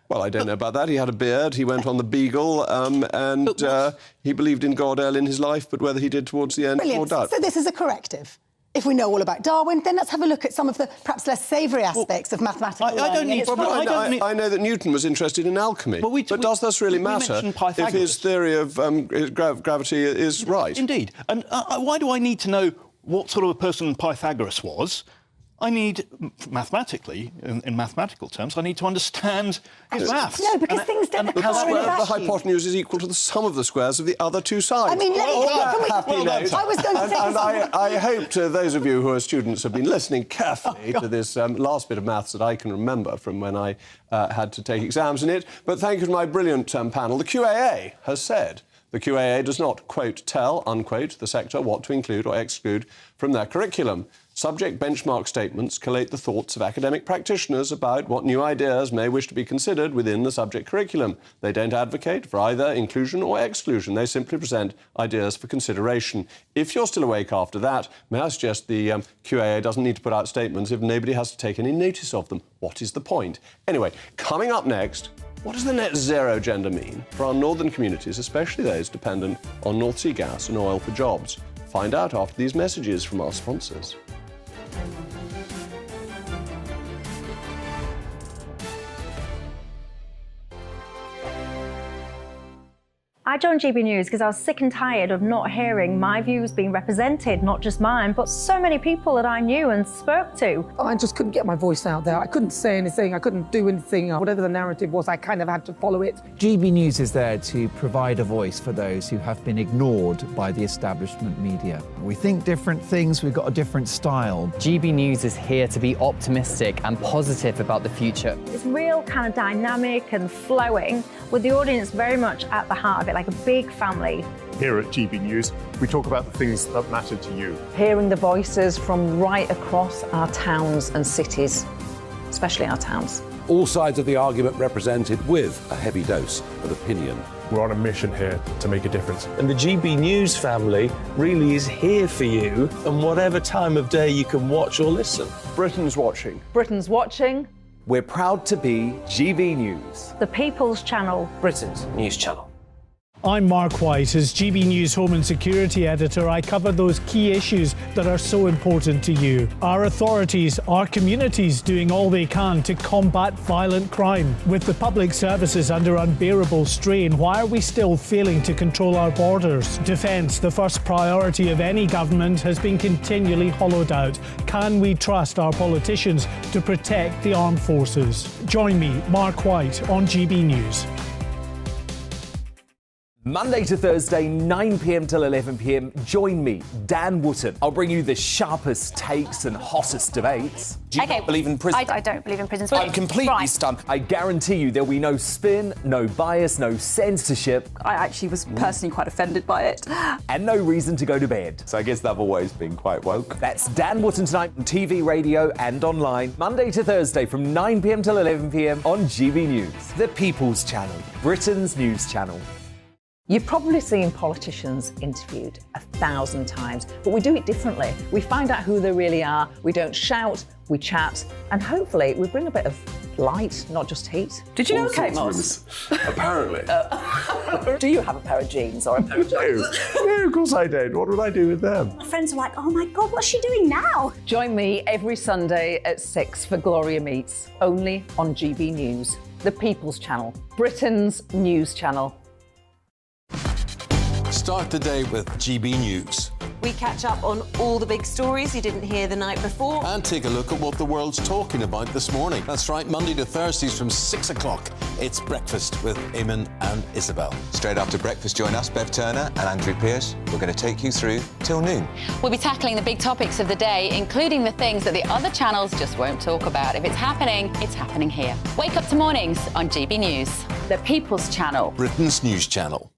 Well, I don't know about that. He had a beard, he went on the Beagle, and he believed in God early in his life, but whether he did towards the end, more Brilliant. doubt. So this is a corrective. If we know all about Darwin, then let's have a look at some of the perhaps less savoury aspects of mathematical learning. I know that Newton was interested in alchemy, but does this really matter if his theory of gravity is right? Indeed. And why do I need to know what sort of a person Pythagoras was? I need, mathematically, in mathematical terms, I need to understand his maths. No, because things don't occur in a The vacuum. hypotenuse is equal to the sum of the squares of the other two sides. I mean, let me... I was going to say and I hope those of you who are students have been listening carefully to this last bit of maths that I can remember from when I had to take exams in it. But thank you to my brilliant panel. The QAA has said the QAA does not, quote, tell, unquote, the sector what to include or exclude from their curriculum. Subject benchmark statements collate the thoughts of academic practitioners about what new ideas may wish to be considered within the subject curriculum. They don't advocate for either inclusion or exclusion. They simply present ideas for consideration. If you're still awake after that, may I suggest the QAA doesn't need to put out statements if nobody has to take any notice of them. What is the point? Anyway, coming up next, what does the net zero agenda mean for our northern communities, especially those dependent on North Sea gas and oil for jobs? Find out after these messages from our sponsors. I joined GB News because I was sick and tired of not hearing my views being represented, not just mine, but so many people that I knew and spoke to. I just couldn't get my voice out there. I couldn't say anything. I couldn't do anything. Whatever the narrative was, I kind of had to follow it. GB News is there to provide a voice for those who have been ignored by the establishment media. We think different things, we've got a different style. GB News is here to be optimistic and positive about the future. It's real kind of dynamic and flowing, with the audience very much at the heart of it, like a big family. Here at GB News, we talk about the things that matter to you. Hearing the voices from right across our towns and cities, especially our towns. All sides of the argument represented with a heavy dose of opinion. We're on a mission here to make a difference. And the GB News family really is here for you, and whatever time of day you can watch or listen. Britain's watching. Britain's watching. We're proud to be GB News. The People's Channel. Britain's news channel. I'm Mark White. As GB News Home and Security Editor, I cover those key issues that are so important to you. Our authorities, our communities doing all they can to combat violent crime. With the public services under unbearable strain, why are we still failing to control our borders? Defence, the first priority of any government, has been continually hollowed out. Can we trust our politicians to protect the armed forces? Join me, Mark White, on GB News. Monday to Thursday, 9 p.m. till 11 p.m. Join me, Dan Wootton. I'll bring you the sharpest takes and hottest debates. Do you not believe in prison? I don't believe in prisons. I'm completely stunned. I guarantee you there'll be no spin, no bias, no censorship. I actually was personally quite offended by it. And no reason to go to bed. So I guess they've always been quite woke. That's Dan Wootton tonight on TV, radio and online. Monday to Thursday from 9 p.m. till 11 p.m. on GB News. The People's Channel, Britain's news channel. You've probably seen politicians interviewed 1,000 times, but we do it differently. We find out who they really are, we don't shout, we chat, and hopefully we bring a bit of light, not just heat. Did you All know, Kate sorts of Moss? Apparently. Do you have a pair of jeans or a pair of jeans? No, of course I don't. What would I do with them? My friends are like, oh my God, what's she doing now? Join me every Sunday at 6 for Gloria Meets, only on GB News, the People's Channel, Britain's news channel. Start the day with GB News. We catch up on all the big stories you didn't hear the night before. And take a look at what the world's talking about this morning. That's right, Monday to Thursdays from 6 o'clock. It's Breakfast with Eamon and Isabel. Straight after breakfast, join us, Bev Turner and Andrew Pearce. We're going to take you through till noon. We'll be tackling the big topics of the day, including the things that the other channels just won't talk about. If it's happening here. Wake up to mornings on GB News, the People's Channel. Britain's news channel.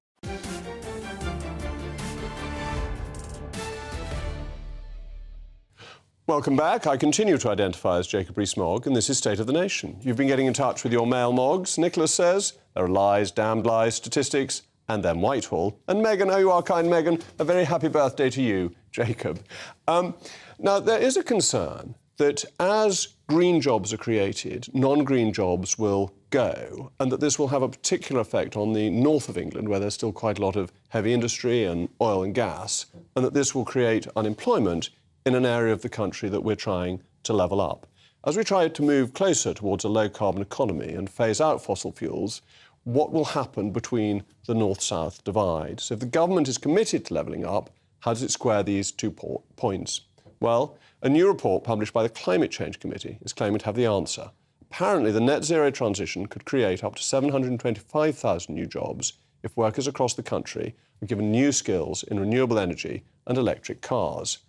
Welcome back. I continue to identify as Jacob Rees-Mogg, and this is State of the Nation. You've been getting in touch with your mail mogs. Nicholas says there are lies, damned lies, statistics, and then Whitehall. And Megan, oh, you are kind, Megan. A very happy birthday to you, Jacob. Now, there is a concern that as green jobs are created, non-green jobs will go, and that this will have a particular effect on the north of England, where there's still quite a lot of heavy industry and oil and gas, and that this will create unemployment in an area of the country that we're trying to level up. As we try to move closer towards a low-carbon economy and phase out fossil fuels, what will happen between the north-south divide? So if the government is committed to levelling up, how does it square these 2 points? Well, a new report published by the Climate Change Committee is claiming to have the answer. Apparently, the net zero transition could create up to 725,000 new jobs if workers across the country are given new skills in renewable energy and electric cars.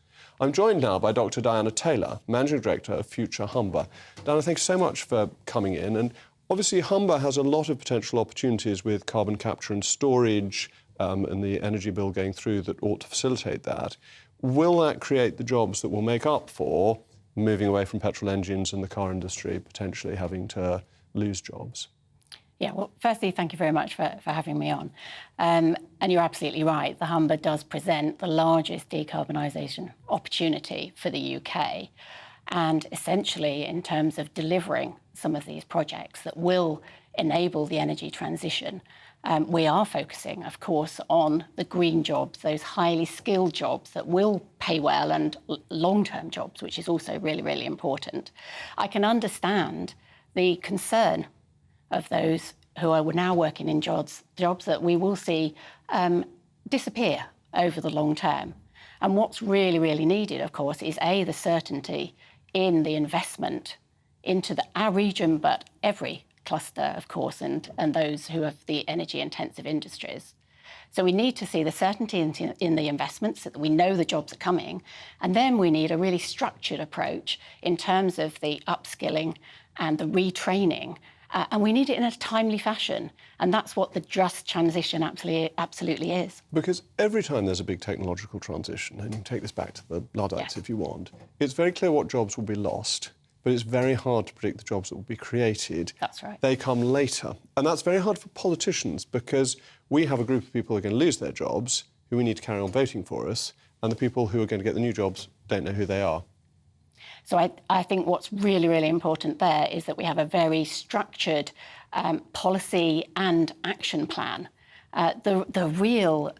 I'm joined now by Dr. Diana Taylor, Managing Director of Future Humber. Diana, thanks so much for coming in. And obviously, Humber has a lot of potential opportunities with carbon capture and storage and the energy bill going through that ought to facilitate that. Will that create the jobs that will make up for moving away from petrol engines and the car industry potentially having to lose jobs? Yeah, well, firstly, thank you very much for having me on. And you're absolutely right. The Humber does present the largest decarbonisation opportunity for the UK. And essentially, in terms of delivering some of these projects that will enable the energy transition, we are focusing, of course, on the green jobs, those highly skilled jobs that will pay well, and long-term jobs, which is also really, really important. I can understand the concern of those who are now working in jobs that we will see disappear over the long term. And what's really, really needed, of course, is A, the certainty in the investment into our region, but every cluster, of course, and those who have the energy-intensive industries. So we need to see the certainty in the investments so that we know the jobs are coming. And then we need a really structured approach in terms of the upskilling and the retraining. And we need it in a timely fashion. And that's what the just transition absolutely is. Because every time there's a big technological transition, and you can take this back to the Luddites if you want, it's very clear what jobs will be lost, but it's very hard to predict the jobs that will be created. That's right. They come later. And that's very hard for politicians, because we have a group of people who are going to lose their jobs, who we need to carry on voting for us, and the people who are going to get the new jobs don't know who they are. So I think what's really, really important there is that we have a very structured policy and action plan. The real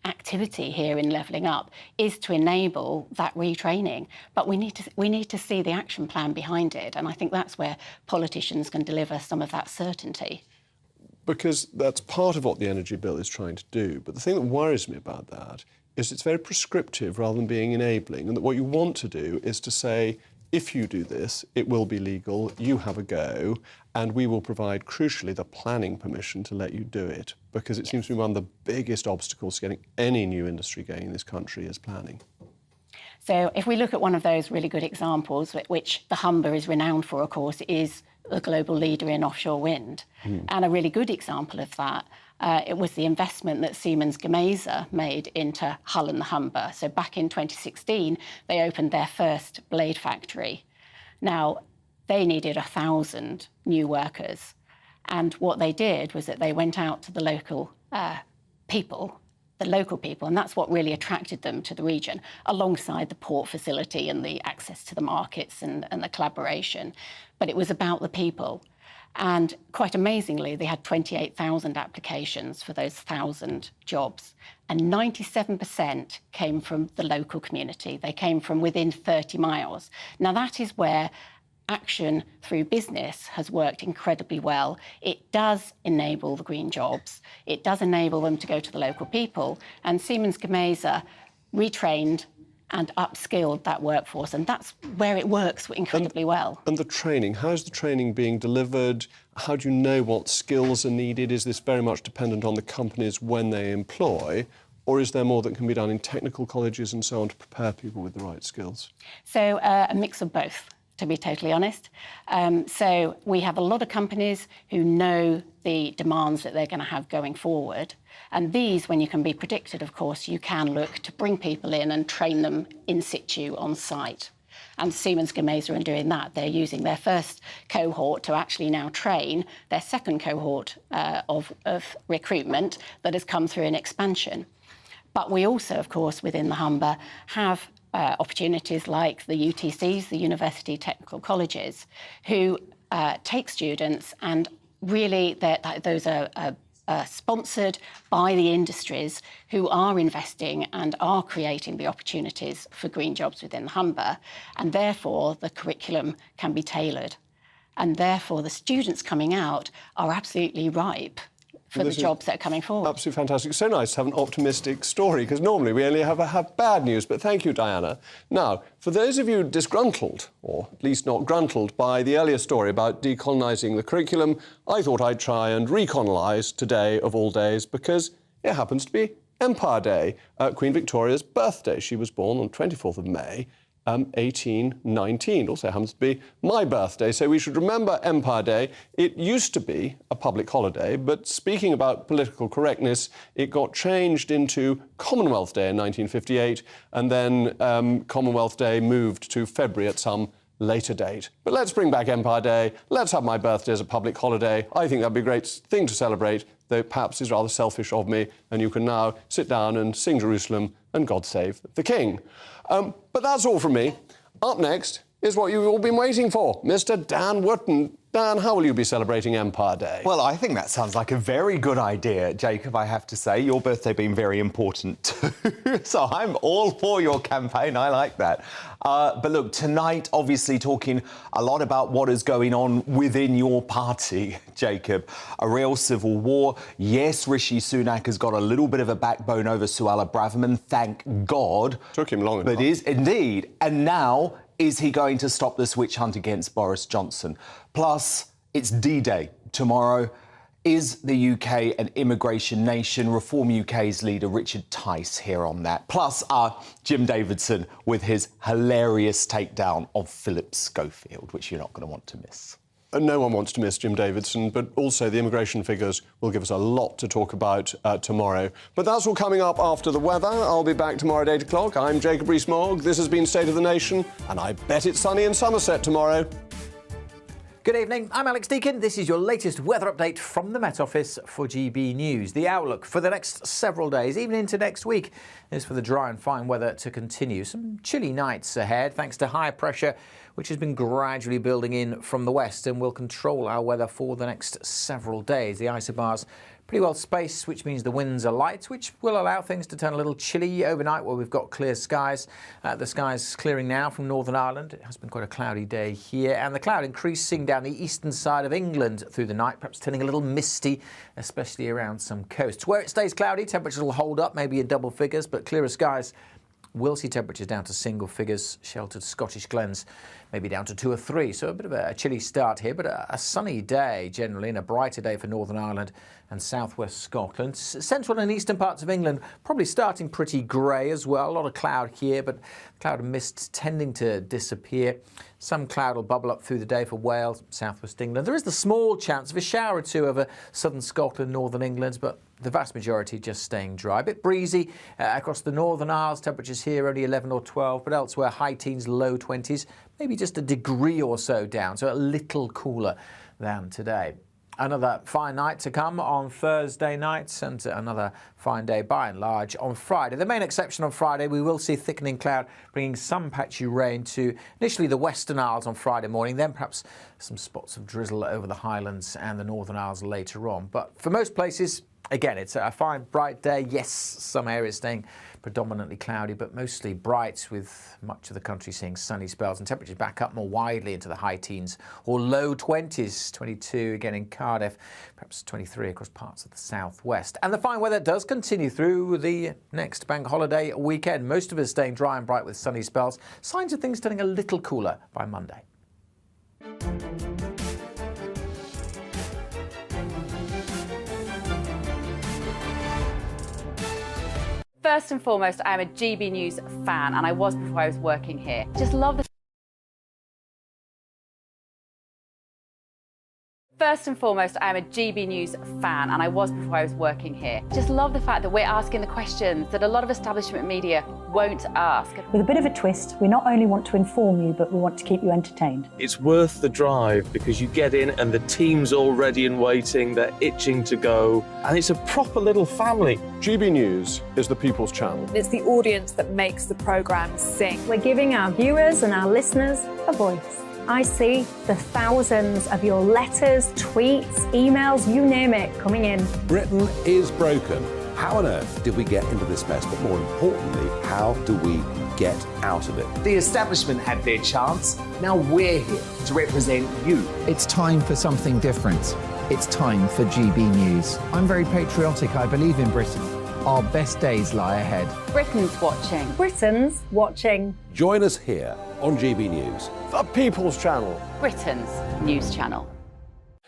activity here in levelling up is to enable that retraining, but we need to see the action plan behind it, and I think that's where politicians can deliver some of that certainty. Because that's part of what the energy bill is trying to do. But the thing that worries me about that is it's very prescriptive rather than being enabling, and that what you want to do is to say, if you do this, it will be legal, you have a go, and we will provide, crucially, the planning permission to let you do it, because it seems to be one of the biggest obstacles to getting any new industry going in this country is planning. So if we look at one of those really good examples, which the Humber is renowned for, of course, is the global leader in offshore wind. And a really good example of that, it was the investment that Siemens Gamesa made into Hull and the Humber. So back in 2016, they opened their first blade factory. Now, they needed 1,000 new workers. And what they did was that they went out to the local people, and that's what really attracted them to the region, alongside the port facility and the access to the markets and the collaboration. But it was about the people. And quite amazingly, they had 28,000 applications for those 1,000 jobs. And 97% came from the local community. They came from within 30 miles. Now, that is where action through business has worked incredibly well. It does enable the green jobs. It does enable them to go to the local people. And Siemens Gamesa retrained and upskilled that workforce, and that's where it works incredibly well. And the training, how's the training being delivered? How do you know what skills are needed? Is this very much dependent on the companies when they employ, or is there more that can be done in technical colleges and so on to prepare people with the right skills? So a mix of both, to be totally honest. So we have a lot of companies who know the demands that they're going to have going forward. And these, when you can be predicted, of course, you can look to bring people in and train them in situ on site. And Siemens Gamesa are doing that. They're using their first cohort to actually now train their second cohort of recruitment that has come through an expansion. But we also, of course, within the Humber have opportunities like the UTCs, the University Technical Colleges, who take students and really those are sponsored by the industries who are investing and are creating the opportunities for green jobs within the Humber, and therefore the curriculum can be tailored. And therefore the students coming out are absolutely ripe for the jobs that are coming forward. Absolutely fantastic. So nice to have an optimistic story, because normally we only have bad news. But thank you, Diana. Now, for those of you disgruntled, or at least not gruntled, by the earlier story about decolonising the curriculum, I thought I'd try and recolonise today of all days, because it happens to be Empire Day, Queen Victoria's birthday. She was born on 24th of May, 1819. Also happens to be my birthday, so we should remember Empire Day. It used to be a public holiday, but speaking about political correctness, it got changed into Commonwealth Day in 1958, and then Commonwealth Day moved to February at some later date. But let's bring back Empire Day. Let's have my birthday as a public holiday. I think that'd be a great thing to celebrate, though perhaps is rather selfish of me, and you can now sit down and sing Jerusalem and God Save the King. But that's all from me. Up next is what you've all been waiting for, Mr. Dan Wootton. Dan, how will you be celebrating Empire Day? Well, I think that sounds like a very good idea, Jacob, I have to say. Your birthday being very important too. So I'm all for your campaign. I like that. But look, tonight, obviously talking a lot about what is going on within your party, Jacob. A real civil war. Yes, Rishi Sunak has got a little bit of a backbone over Suella Braverman, thank God. Took him long enough. But is indeed. And now, is he going to stop this witch hunt against Boris Johnson? Plus, it's D-Day tomorrow. Is the UK an immigration nation? Reform UK's leader Richard Tice here on that. Plus, Jim Davidson with his hilarious takedown of Philip Schofield, which you're not going to want to miss. No one wants to miss Jim Davidson, but also the immigration figures will give us a lot to talk about tomorrow. But that's all coming up after the weather. I'll be back tomorrow at 8 o'clock. I'm Jacob Rees-Mogg. This has been State of the Nation, and I bet it's sunny in Somerset tomorrow. Good evening, I'm Alex Deakin. This is your latest weather update from the Met Office for GB News. The outlook for the next several days, even into next week, is for the dry and fine weather to continue. Some chilly nights ahead, thanks to high pressure, which has been gradually building in from the west and will control our weather for the next several days. The isobars pretty well spaced, which means the winds are light, which will allow things to turn a little chilly overnight where we've got clear skies. The sky's clearing now from Northern Ireland. It has been quite a cloudy day here, and the cloud increasing down the eastern side of England through the night, perhaps turning a little misty, especially around some coasts. Where it stays cloudy, temperatures will hold up, maybe in double figures, but clearer skies will see temperatures down to single figures. Sheltered Scottish glens maybe down to 2 or 3, so a bit of a chilly start here, but a sunny day generally, and a brighter day for Northern Ireland and southwest Scotland. Central and eastern parts of England probably starting pretty grey as well. A lot of cloud here, but cloud and mist tending to disappear. Some cloud will bubble up through the day for Wales, southwest England. There is the small chance of a shower or two over southern Scotland, northern England, but the vast majority just staying dry. A bit breezy across the Northern Isles. Temperatures here only 11 or 12, but elsewhere high teens, low 20s, maybe just a degree or so down, so a little cooler than today. Another fine night to come on Thursday night, and another fine day by and large on Friday. The main exception on Friday, we will see thickening cloud bringing some patchy rain to initially the Western Isles on Friday morning, then perhaps some spots of drizzle over the Highlands and the Northern Isles later on. But for most places, again, it's a fine, bright day. Yes, some areas staying predominantly cloudy, but mostly bright, with much of the country seeing sunny spells and temperatures back up more widely into the high teens or low 20s. 22 again in Cardiff, perhaps 23 across parts of the southwest. And the fine weather does continue through the next bank holiday weekend. Most of us staying dry and bright with sunny spells. Signs of things turning a little cooler by Monday. First and foremost, I am a GB News fan, and I was before I was working here. Just love the First and foremost, I am a GB News fan, and I was before I was working here. Just love the fact that we're asking the questions that a lot of establishment media won't ask. With a bit of a twist, we not only want to inform you, but we want to keep you entertained. It's worth the drive because you get in and the team's all ready and waiting, they're itching to go, and it's a proper little family. GB News is the People's Channel. It's the audience that makes the programme sing. We're giving our viewers and our listeners a voice. I see the thousands of your letters, tweets, emails, you name it, coming in. Britain is broken. How on earth did we get into this mess? But more importantly, how do we get out of it? The establishment had their chance. Now we're here to represent you. It's time for something different. It's time for GB News. I'm very patriotic. I believe in Britain. Our best days lie ahead. Britain's watching. Britain's watching. Join us here on GB News. The People's Channel. Britain's news channel.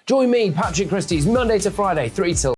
Join me, Patrick Christie's, Monday to Friday, 3 till